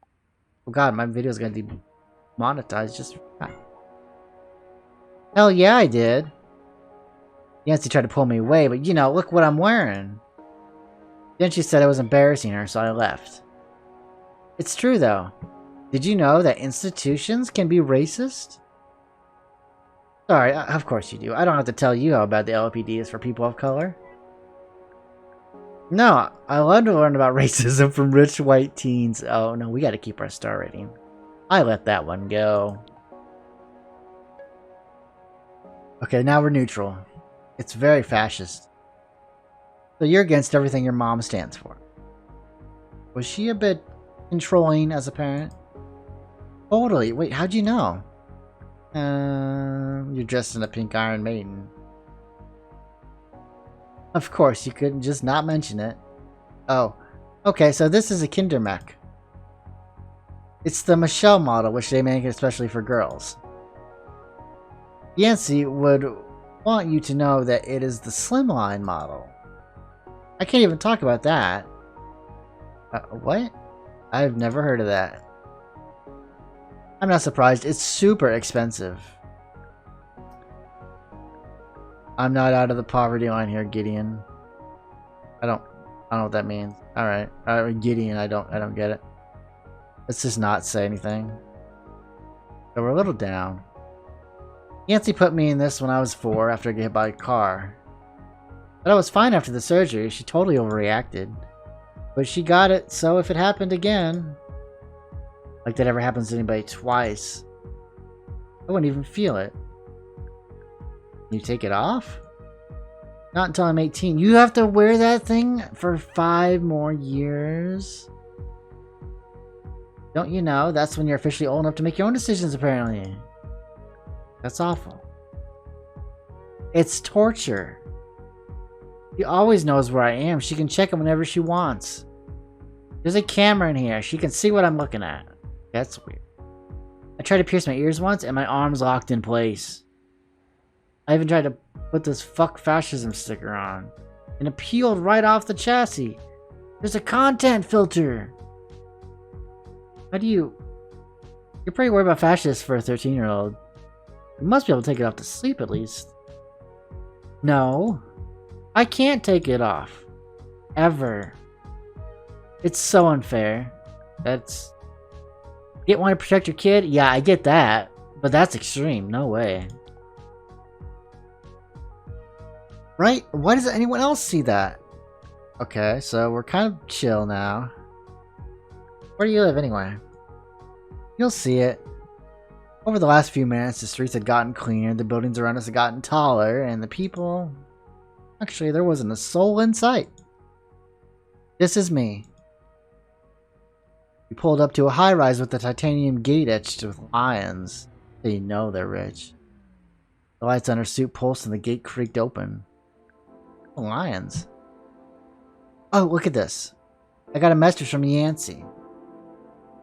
Oh god, my video's gonna be monetized just... Hell yeah, I did. Yancy tried to pull me away, but you know, look what I'm wearing. Then she said I was embarrassing her, so I left. It's true, though. Did you know that institutions can be racist? Sorry, of course you do. I don't have to tell you how bad the LAPD is for people of color. No, I love to learn about racism from rich white teens. Oh no, we gotta keep our star rating. I let that one go. Okay, now we're neutral. It's very fascist. So you're against everything your mom stands for. Was she a bit controlling as a parent? Totally. Wait, how'd you know? You're dressed in a pink Iron Maiden. Of course, you couldn't just not mention it. Oh, okay, so this is a Kindermech. It's the Michelle model, which they make especially for girls. Yancy would want you to know that it is the slimline model. I can't even talk about that. What? I've never heard of that. I'm not surprised. It's super expensive. I'm not out of the poverty line here, Gideon. I don't know what that means. Alright. Gideon, I don't get it. Let's just not say anything. So we're a little down. Yancy put me in this when I was 4 after I got hit by a car. But I was fine after the surgery. She totally overreacted. But she got it, so if it happened again... Like that ever happens to anybody twice, I wouldn't even feel it. You take it off? Not until I'm 18. You have to wear that thing for 5 more years? Don't you know that's when you're officially old enough to make your own decisions, apparently? That's awful. It's torture. She always knows where I am. She can check it whenever she wants. There's a camera in here. She can see what I'm looking at. That's weird. I tried to pierce my ears once and my arms locked in place. I even tried to put this fuck fascism sticker on. And it peeled right off the chassis. There's a content filter. How do you... You're pretty worried about fascists for a 13-year-old. You must be able to take it off to sleep at least. No. I can't take it off. Ever. It's so unfair. That's... You want to protect your kid? Yeah, I get that. But that's extreme. No way. Right? Why doesn't anyone else see that? Okay, so we're kind of chill now. Where do you live anyway? You'll see it. Over the last few minutes, the streets had gotten cleaner, the buildings around us had gotten taller, and the people... Actually, there wasn't a soul in sight. This is me. We pulled up to a high-rise with a titanium gate etched with lions. So you know they're rich. The lights on her suit pulsed and the gate creaked open. Lions. Oh, look at this. I got a message from Yancy.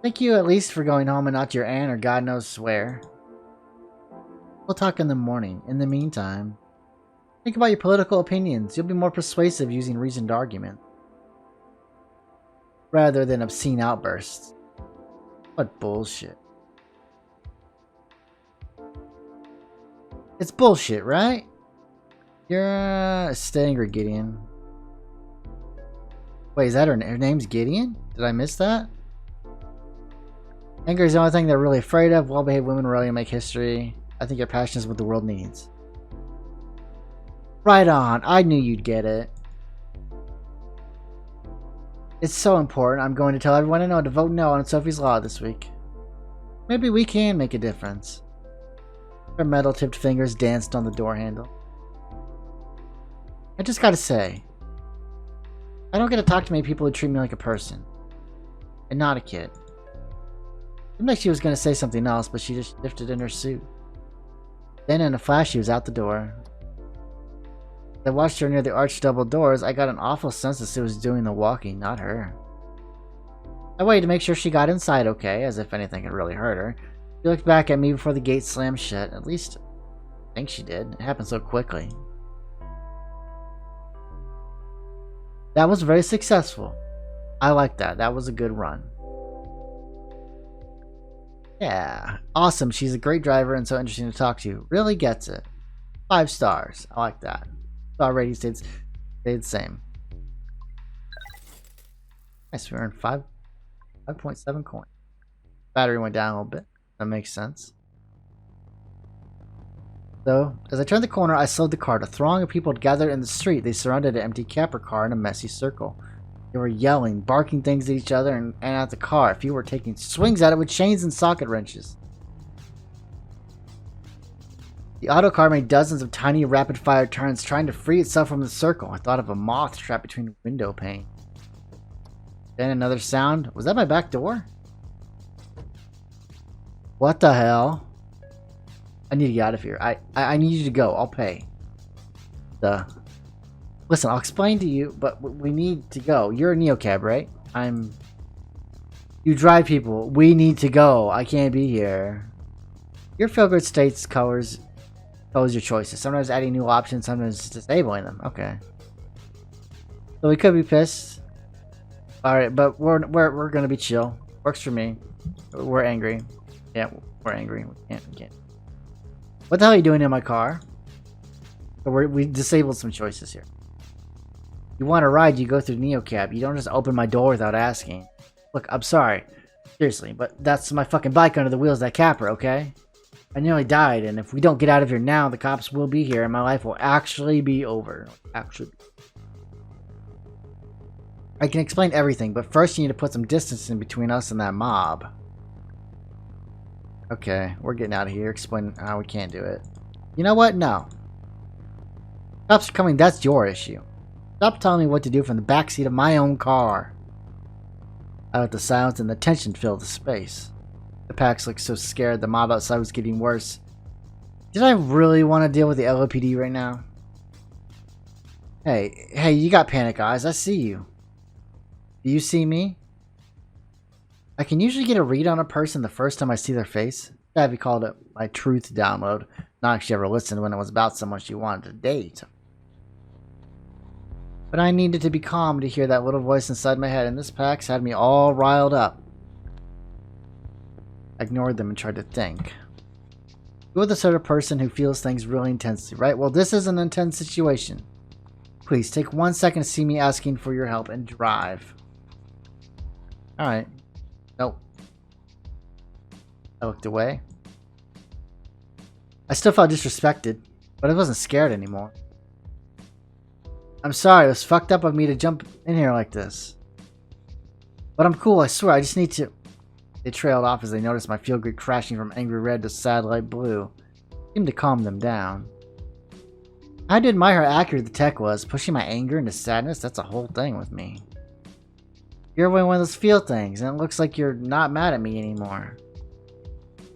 Thank you at least for going home and not to your aunt or God knows where. We'll talk in the morning. In the meantime, think about your political opinions. You'll be more persuasive using reasoned argument, rather than obscene outbursts. What bullshit. It's bullshit, right? You're stay angry, Gideon. Wait, is that her name's Gideon? Did I miss that? Anger is the only thing they're really afraid of. Well-behaved women really make history. I think your passion is what the world needs. Right on. I knew you'd get it. It's so important. I'm going to tell everyone I know to vote no on Sophie's Law this week. Maybe we can make a difference. Her metal-tipped fingers danced on the door handle. I just gotta say, I don't get to talk to many people who treat me like a person. And not a kid. It seemed like she was gonna say something else, but she just shifted in her suit. Then in a flash she was out the door. As I watched her near the arched double doors, I got an awful sense that she was doing the walking, not her. I waited to make sure she got inside okay, as if anything had really hurt her. She looked back at me before the gate slammed shut. At least, I think she did. It happened so quickly. That was very successful. I like that. That was a good run. Yeah. Awesome. She's a great driver and so interesting to talk to. Really gets it. 5 stars. I like that. Star rating stayed the same. Nice. We earned 5.7 coins. Battery went down a little bit. That makes sense. So, as I turned the corner, I slowed the car. A throng of people had gathered in the street. They surrounded an empty Capra car in a messy circle. They were yelling, barking things at each other and at the car. A few were taking swings at it with chains and socket wrenches. The auto car made dozens of tiny rapid-fire turns, trying to free itself from the circle. I thought of a moth trapped between a window pane. Then another sound. Was that my back door? What the hell? I need to get out of here. I need you to go. I'll pay. Listen, I'll explain to you, but we need to go. You're a neocab, right? You drive people. We need to go. I can't be here. Your feel-good states colors your choices. Sometimes adding new options, sometimes disabling them. Okay. So we could be pissed. Alright, but we're gonna be chill. Works for me. We're angry. Yeah, we're angry. We can't. What the hell are you doing in my car? So we disabled some choices here. You want a ride, you go through neocab. You don't just open my door without asking. Look, I'm sorry. Seriously, but that's my fucking bike under the wheels of that Capra, okay? I nearly died, and if we don't get out of here now, the cops will be here, and my life will actually be over. Actually. I can explain everything, but first you need to put some distance in between us and that mob. Okay, we're getting out of here. Explain how we can't do it. You know what? No. Cops are coming, that's your issue. Stop telling me what to do from the backseat of my own car. I let the silence and the tension fill the space. The packs looked so scared, the mob outside was getting worse. Did I really want to deal with the LAPD right now? Hey, you got panic eyes, I see you. Do you see me? I can usually get a read on a person the first time I see their face. That'd be called my truth download. Not actually ever listened when it was about someone she wanted to date. But I needed to be calm to hear that little voice inside my head, and this PAX had me all riled up. I ignored them and tried to think. You're the sort of person who feels things really intensely, right? Well, this is an intense situation. Please, take 1 second to see me asking for your help and drive. Alright. Nope. I looked away. I still felt disrespected, but I wasn't scared anymore. I'm sorry, it was fucked up of me to jump in here like this. But I'm cool, I swear, I just need to... They trailed off as they noticed my feel-good crashing from angry red to sad light blue. It seemed to calm them down. I had to admire how accurate the tech was. Pushing my anger into sadness, that's a whole thing with me. You're one of those feel things, and it looks like you're not mad at me anymore.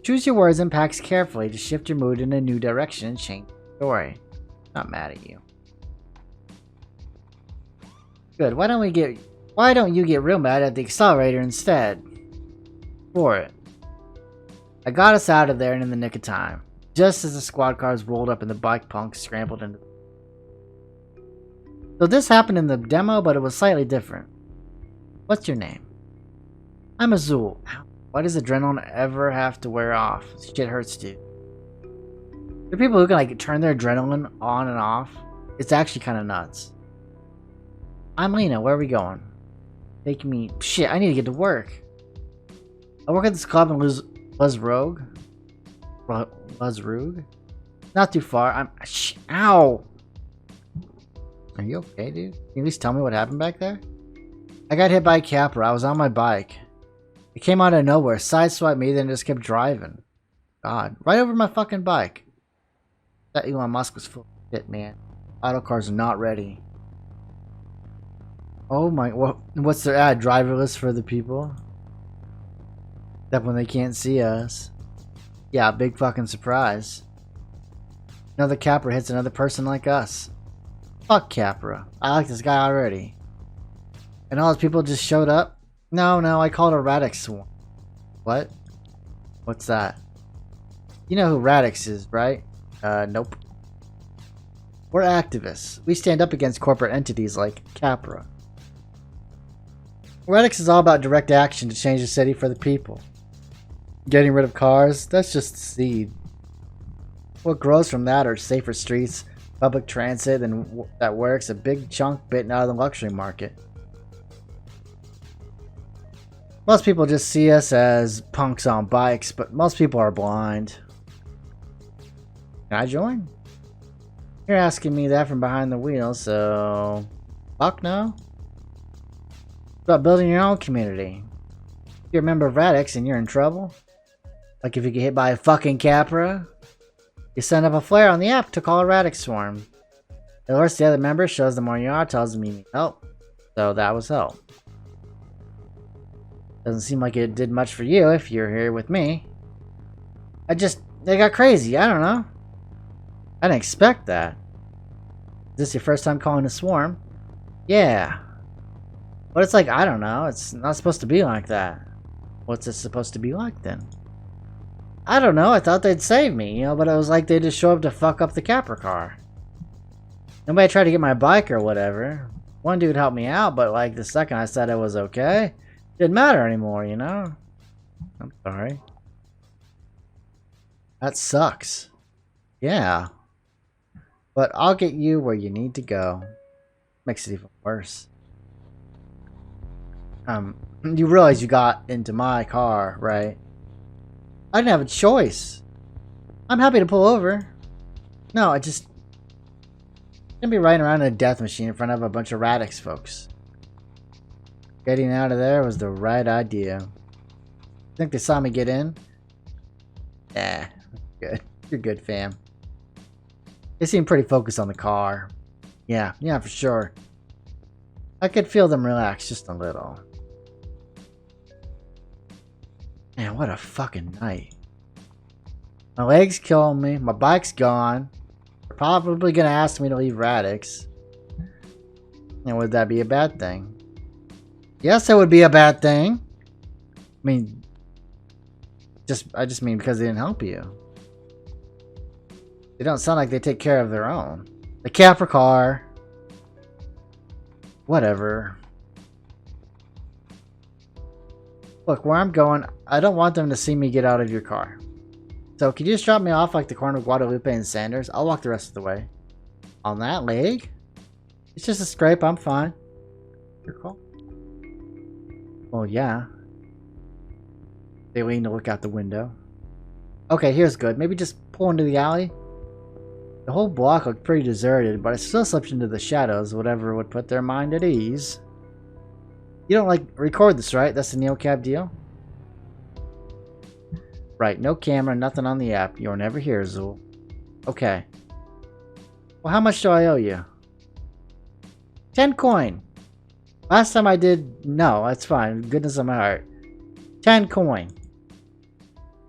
Choose your words and packs carefully to shift your mood in a new direction and change the story. Not mad at you. Good, why don't you get real mad at the accelerator instead? For it. I got us out of there and in the nick of time. Just as the squad cars rolled up and the bike punks scrambled into... So this happened in the demo, but it was slightly different. What's your name? I'm Azul. Why does adrenaline ever have to wear off? Shit hurts, dude. There are people who can like turn their adrenaline on and off. It's actually kind of nuts. I'm Lina. Where are we going? Take me... Shit, I need to get to work. I work at this club in Les Rogue. Not too far. Ow! Are you okay, dude? Can you at least tell me what happened back there? I got hit by a Capra. I was on my bike. It came out of nowhere, sideswiped me, then just kept driving. God. Right over my fucking bike. That Elon Musk was full of shit, man. Auto cars are not ready. Oh my... What's their ad? Driverless for the people? Except when they can't see us. Yeah, big fucking surprise. Another Capra hits another person like us. Fuck Capra. I like this guy already. And all those people just showed up? No, I called a Radix swarm. What? What's that? You know who Radix is, right? Nope. We're activists. We stand up against corporate entities like Capra. Radix is all about direct action to change the city for the people. Getting rid of cars, that's just the seed. What grows from that are safer streets, public transit, and that works, a big chunk bitten out of the luxury market. Most people just see us as punks on bikes, but most people are blind. Can I join? You're asking me that from behind the wheel, so... Fuck no? It's about building your own community. If you're a member of Radix and you're in trouble, like if you get hit by a fucking Capra, you send up a flare on the app to call a Radix swarm. It alerts the other members, shows them where you are, tells them you need help. So that was help. Doesn't seem like it did much for you if you're here with me. They got crazy, I don't know. I didn't expect that. Is this your first time calling a swarm? Yeah. But it's like, I don't know, it's not supposed to be like that. What's it supposed to be like then? I don't know, I thought they'd save me, but it was like they just show up to fuck up the Capra car. Nobody tried to get my bike or whatever. One dude helped me out, but like the second I said it was okay, didn't matter anymore, I'm sorry. That sucks. Yeah. But I'll get you where you need to go. Makes it even worse. You realize you got into my car, right? I didn't have a choice. I'm happy to pull over. No, I just... gonna be riding around in a death machine in front of a bunch of Radix folks. Getting out of there was the right idea. Think they saw me get in? Yeah, good. You're good, fam. They seem pretty focused on the car. Yeah, for sure. I could feel them relax just a little. Man, what a fucking night. My leg's killing me. My bike's gone. They're probably gonna ask me to leave Radix. And would that be a bad thing? Yes, it would be a bad thing. I mean, I just mean because they didn't help you. They don't sound like they take care of their own. The Capra car. Whatever. Look, where I'm going, I don't want them to see me get out of your car. So, could you just drop me off like the corner of Guadalupe and Sanders? I'll walk the rest of the way. On that leg? It's just a scrape, I'm fine. Your call? Well, yeah. They lean to look out the window. Okay, here's good. Maybe just pull into the alley? The whole block looked pretty deserted, but I still slipped into the shadows, whatever would put their mind at ease. You don't, record this, right? That's the NeoCab deal? Right, no camera, nothing on the app. You're never here, Zool. Okay. Well, how much do I owe you? 10 coin. Last time I did... No, that's fine. Goodness of my heart. 10 coin.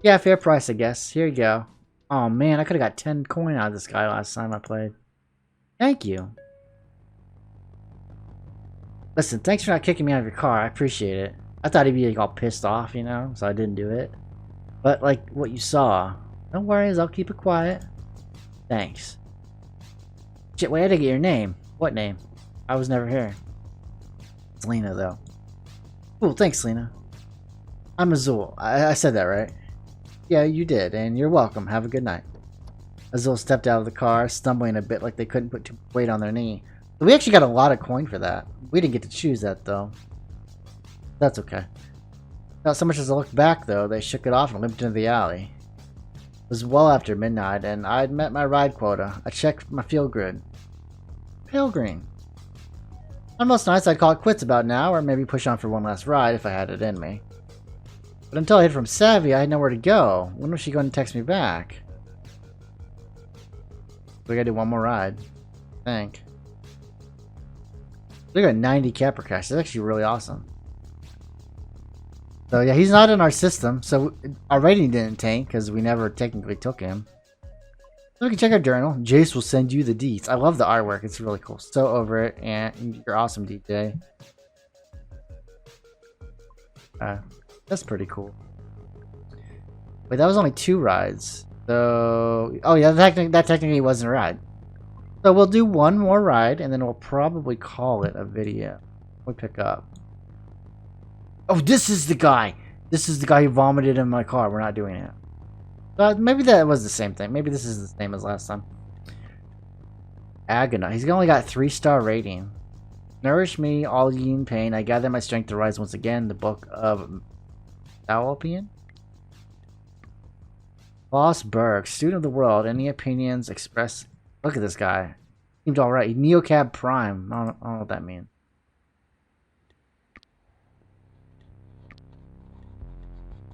Yeah, fair price, I guess. Here you go. Oh man, I could have got 10 coin out of this guy last time I played. Thank you. Listen, thanks for not kicking me out of your car. I appreciate it. I thought he'd be all pissed off, so I didn't do it. But what you saw. No worries, I'll keep it quiet. Thanks. Shit, wait, I didn't get your name. What name? I was never here. It's Lina, though. Cool, thanks, Lina. I'm Azul. I said that right. Yeah, you did, and you're welcome. Have a good night. Azul stepped out of the car, stumbling a bit like they couldn't put too much weight on their knee. But we actually got a lot of coin for that. We didn't get to choose that, though. That's okay. Not so much as I looked back, though. They shook it off and limped into the alley. It was well after midnight, and I'd met my ride quota. I checked my fuel grid. Pale green. On most nights, I'd call it quits about now, or maybe push on for one last ride if I had it in me. But until I hid from Savvy, I had nowhere to go. When was she going to text me back? We gotta do one more ride. I think. We got 90 Capra cash. That's actually really awesome. So yeah, he's not in our system. So our rating didn't tank because we never technically took him. So we can check our journal. Jace will send you the deets. I love the artwork. It's really cool. So over it, and you're awesome, DJ. That's pretty cool. Wait, that was only 2 rides. So, oh yeah, that technically wasn't a ride. So we'll do 1 more ride, and then we'll probably call it a video. We pick up. Oh, this is the guy. This is the guy who vomited in my car. We're not doing it. Maybe that was the same thing. Maybe this is the same as last time. Agonize. He's only got 3-star rating. Nourish me, all ye in pain. I gather my strength to rise once again. The book of Talopian. Lost Berg, student of the world. Any opinions expressed? Look at this guy. Seems alright. Neocab Prime. I don't know what that means.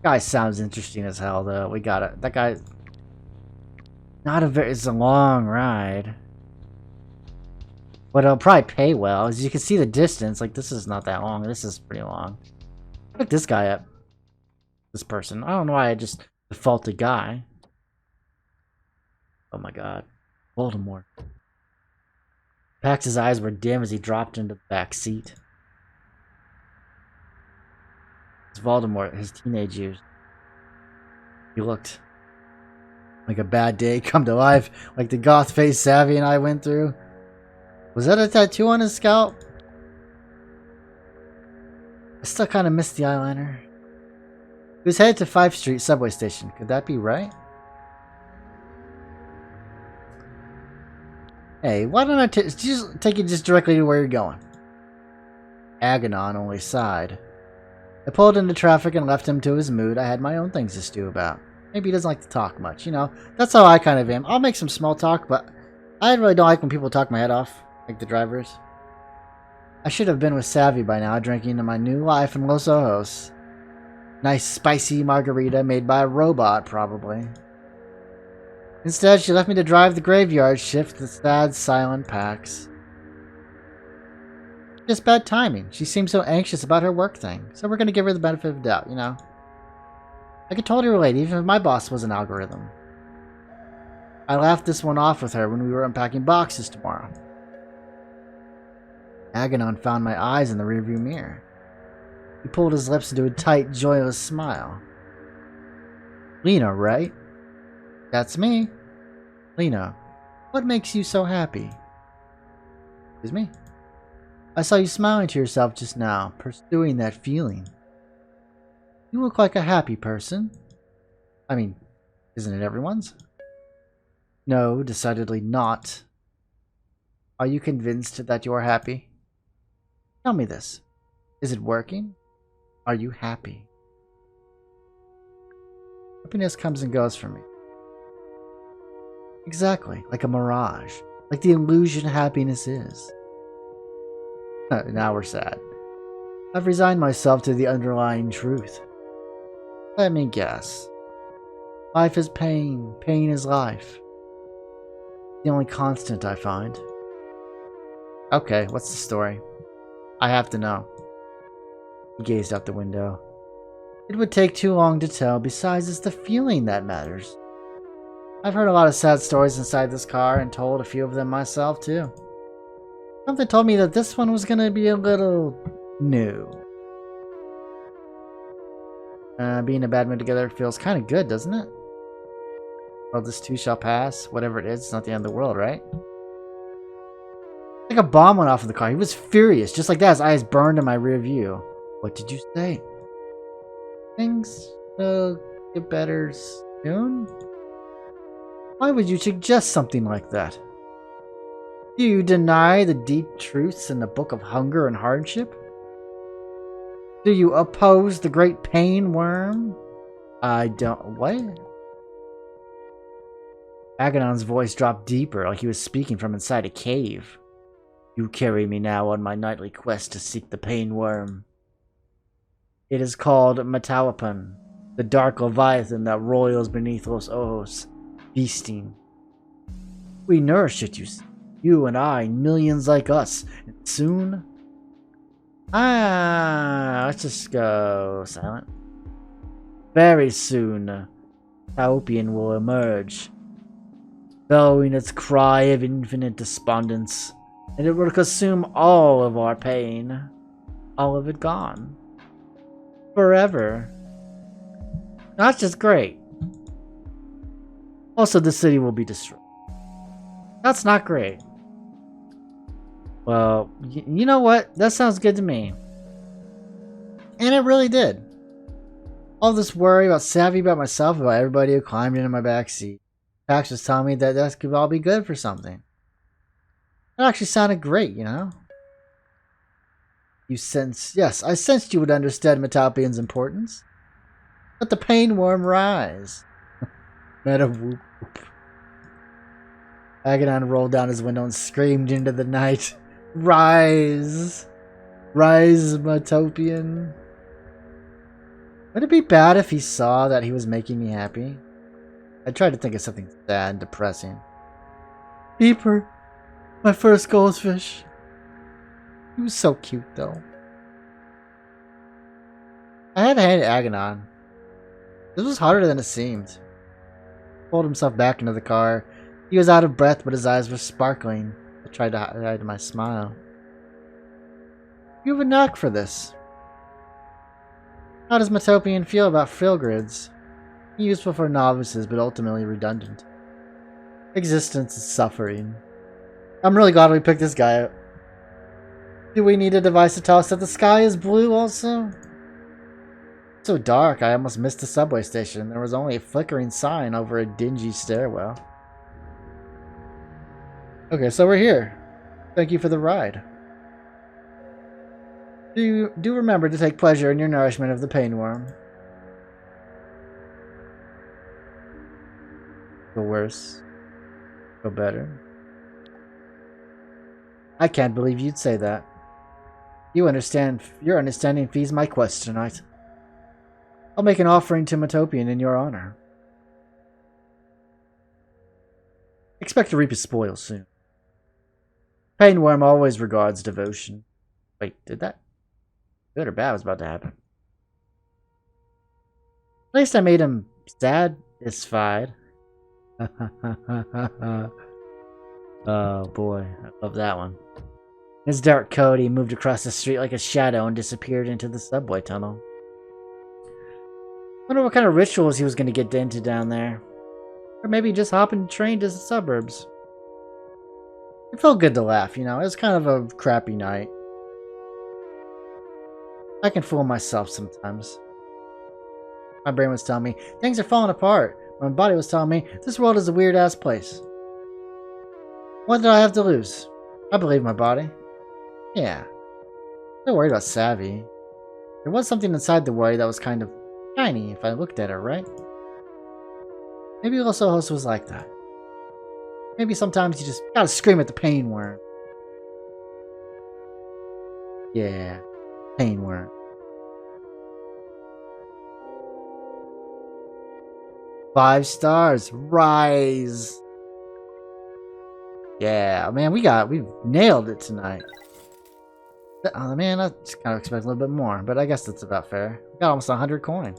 Guy sounds interesting as hell, though. We got it. That guy. Not a very. It's a long ride. But it'll probably pay well. As you can see the distance. Like, this is not that long. This is pretty long. Look this guy up. This person. I don't know why I just defaulted guy. Oh my god. Voldemort. Pax's eyes were dim as he dropped into the back seat. It's Voldemort, his teenage years. He looked like a bad day come to life, like the goth face Savvy and I went through. Was that a tattoo on his scalp? I still kind of miss the eyeliner. He was headed to 5th Street subway station. Could that be right? Hey, why don't I just take you just directly to where you're going? Aganon only sighed. I pulled into traffic and left him to his mood. I had my own things to stew about. Maybe he doesn't like to talk much, you know. That's how I kind of am. I'll make some small talk, but I really don't like when people talk my head off, like the drivers. I should have been with Savvy by now, drinking in my new life in Los Ojos. Nice spicy margarita made by a robot, probably. Instead, she left me to drive the graveyard shift the sad, silent packs. Just bad timing. She seemed so anxious about her work thing, so we're going to give her the benefit of the doubt, you know? I could totally relate, even if my boss was an algorithm. I laughed this one off with her when we were unpacking boxes tomorrow. Aganon found my eyes in the rearview mirror. He pulled his lips into a tight, joyless smile. Lina, right? That's me. Lina, what makes you so happy? Excuse me? I saw you smiling to yourself just now, pursuing that feeling. You look like a happy person. I mean, isn't it everyone's? No, decidedly not. Are you convinced that you are happy? Tell me this. Is it working? Are you happy? Happiness comes and goes for me. Exactly, like a mirage. Like the illusion happiness is. Now we're sad. I've resigned myself to the underlying truth. Let me guess. Life is pain. Pain is life. The only constant I find. Okay, what's the story? I have to know. He gazed out the window. It would take too long to tell. Besides, it's the feeling that matters. I've heard a lot of sad stories inside this car and told a few of them myself too. Something told me that this one was gonna be a little new. Being in a bad mood together feels kind of good, doesn't it? Well, this too shall pass. Whatever it is, it's not the end of the world, right? Like a bomb went off in the car. He was furious. Just like that, his eyes burned in my rear view. What did you say? Things will get better soon? Why would you suggest something like that? Do you deny the deep truths in the Book of Hunger and Hardship? Do you oppose the great pain worm? I don't... What? Agonon's voice dropped deeper, like he was speaking from inside a cave. You carry me now on my nightly quest to seek the pain worm. It is called Metalapan, the dark leviathan that roils beneath Los Ojos, feasting. We nourish it, you and I, millions like us, and soon... let's just go silent. Very soon, Talopian will emerge, bellowing its cry of infinite despondence, and it will consume all of our pain, all of it gone. forever. That's just great. Also, the city will be destroyed. That's not great. Well, you know what? That sounds good to me. And it really did. All this worry about Savvy, about myself, about everybody who climbed into my backseat. Pax was telling me that that could all be good for something. It actually sounded great, you know? Yes, I sensed you would understand Metopian's importance. Let the pain worm rise. Meta whoop. Agadon rolled down his window and screamed into the night. Rise! Rise, Metopian. Would it be bad if he saw that he was making me happy? I tried to think of something sad and depressing. Beeper, my first goldfish. He was so cute, though. I had to hand it to Agadon. This was harder than it seemed. He pulled himself back into the car. He was out of breath, but his eyes were sparkling. I tried to hide my smile. You have a knack for this. How does Metopian feel about fill grids? Useful for novices, but ultimately redundant. Existence is suffering. I'm really glad we picked this guy up. Do we need a device to tell us that the sky is blue also? It's so dark, I almost missed the subway station. There was only a flickering sign over a dingy stairwell. Okay, so we're here. Thank you for the ride. Do remember to take pleasure in your nourishment of the pain worm. Go worse. Go better. I can't believe you'd say that. Your understanding feeds my quest tonight. I'll make an offering to Metopian in your honor. Expect to reap his spoils soon. Painworm always regards devotion. Wait, did that? Good or bad was about to happen. At least I made him satisfied. Oh boy, I love that one. In his dark coat, he moved across the street like a shadow and disappeared into the subway tunnel. Wonder what kind of rituals he was going to get into down there. Or maybe just hop in the train to the suburbs. It felt good to laugh, you know. It was kind of a crappy night. I can fool myself sometimes. My brain was telling me, things are falling apart. My body was telling me, this world is a weird-ass place. What did I have to lose? I believe my body. Yeah. Not worried about Savvy. There was something inside the worry that was kind of shiny if I looked at it, right? Maybe Los Ojos was like that. Maybe sometimes you just gotta scream at the pain worm. Yeah. Pain worm. Five stars. Rise. Yeah, man, we've nailed it tonight. Oh, man, I just kind of expect a little bit more, but I guess that's about fair. We got almost 100 coin.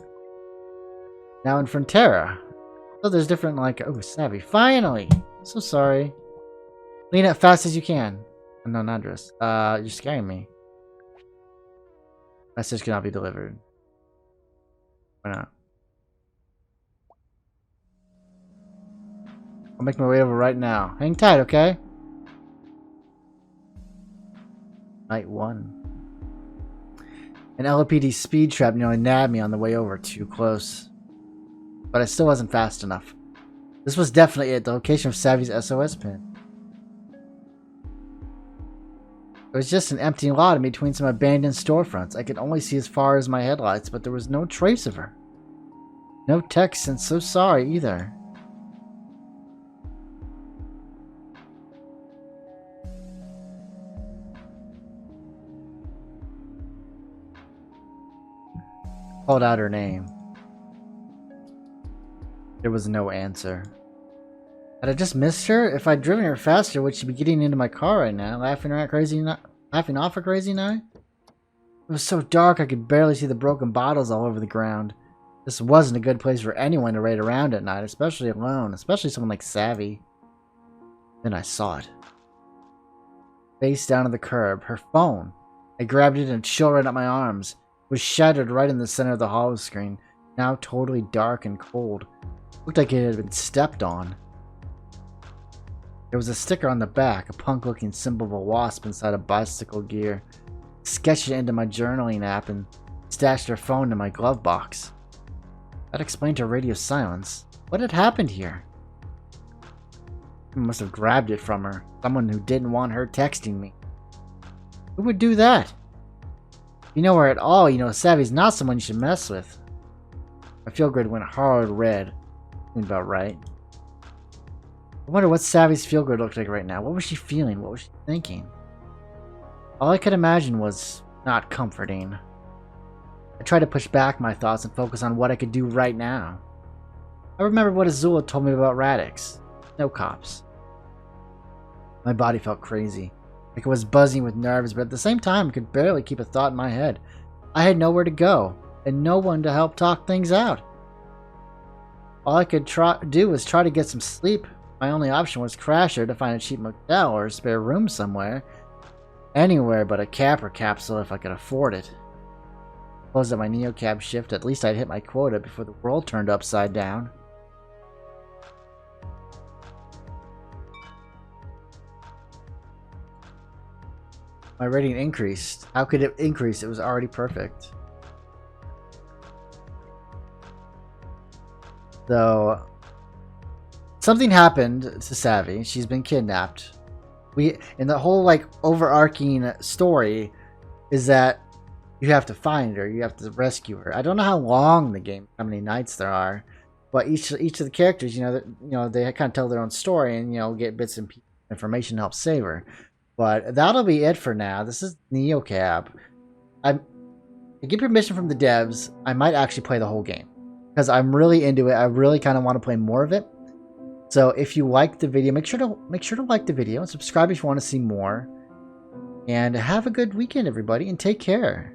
Now in Frontera. So there's different, like, oh, Savvy. Finally! So sorry. Lina, as fast as you can. Unknown address. You're scaring me. Message cannot be delivered. Why not? I'll make my way over right now. Hang tight, okay? Night 1. An LAPD speed trap nearly nabbed me on the way over. Too close. But I still wasn't fast enough. This was definitely at the location of Savvy's SOS pin. It was just an empty lot in between some abandoned storefronts. I could only see as far as my headlights, but there was no trace of her. No text and so sorry either. Called out her name. There was no answer. Had I just missed her? If I'd driven her faster, would she be getting into my car right now, laughing off her crazy night? It was so dark I could barely see the broken bottles all over the ground. This wasn't a good place for anyone to raid around at night, especially alone, especially someone like Savvy. Then I saw it. Face down on the curb, her phone. I grabbed it and shot right up my arms. was shattered right in the center of the hollow screen, now totally dark and cold. Looked like it had been stepped on. There was a sticker on the back, a punk-looking symbol of a wasp inside a bicycle gear. Sketched it into my journaling app and stashed her phone in my glove box. That explained her radio silence. What had happened here? I must have grabbed it from her. Someone who didn't want her texting me. Who would do that? If you know her at all, you know Savvy's not someone you should mess with. My field grid went hard red. Seemed about right. I wonder what Savvy's field grid looked like right now. What was she feeling? What was she thinking? All I could imagine was not comforting. I tried to push back my thoughts and focus on what I could do right now. I remembered what Azula told me about Radix. No cops. My body felt crazy. Like it was buzzing with nerves, but at the same time I could barely keep a thought in my head. I had nowhere to go, and no one to help talk things out. All I could do was try to get some sleep. My only option was crash her to find a cheap motel or a spare room somewhere. Anywhere but a Capra capsule if I could afford it. Closed up my neocab shift, at least I'd hit my quota before the world turned upside down. My rating increased. How could it increase? It was already perfect. So, something happened to Savvy. She's been kidnapped. And the whole like overarching story is that you have to find her. You have to rescue her. I don't know how long the game, how many nights there are, but each of the characters, they kind of tell their own story and get bits and pieces of information to help save her. But that'll be it for now. This is NeoCab. I get permission from the devs. I might actually play the whole game because I'm really into it. I really kind of want to play more of it. So if you liked the video, make sure to like the video and subscribe if you want to see more. And have a good weekend, everybody, and take care.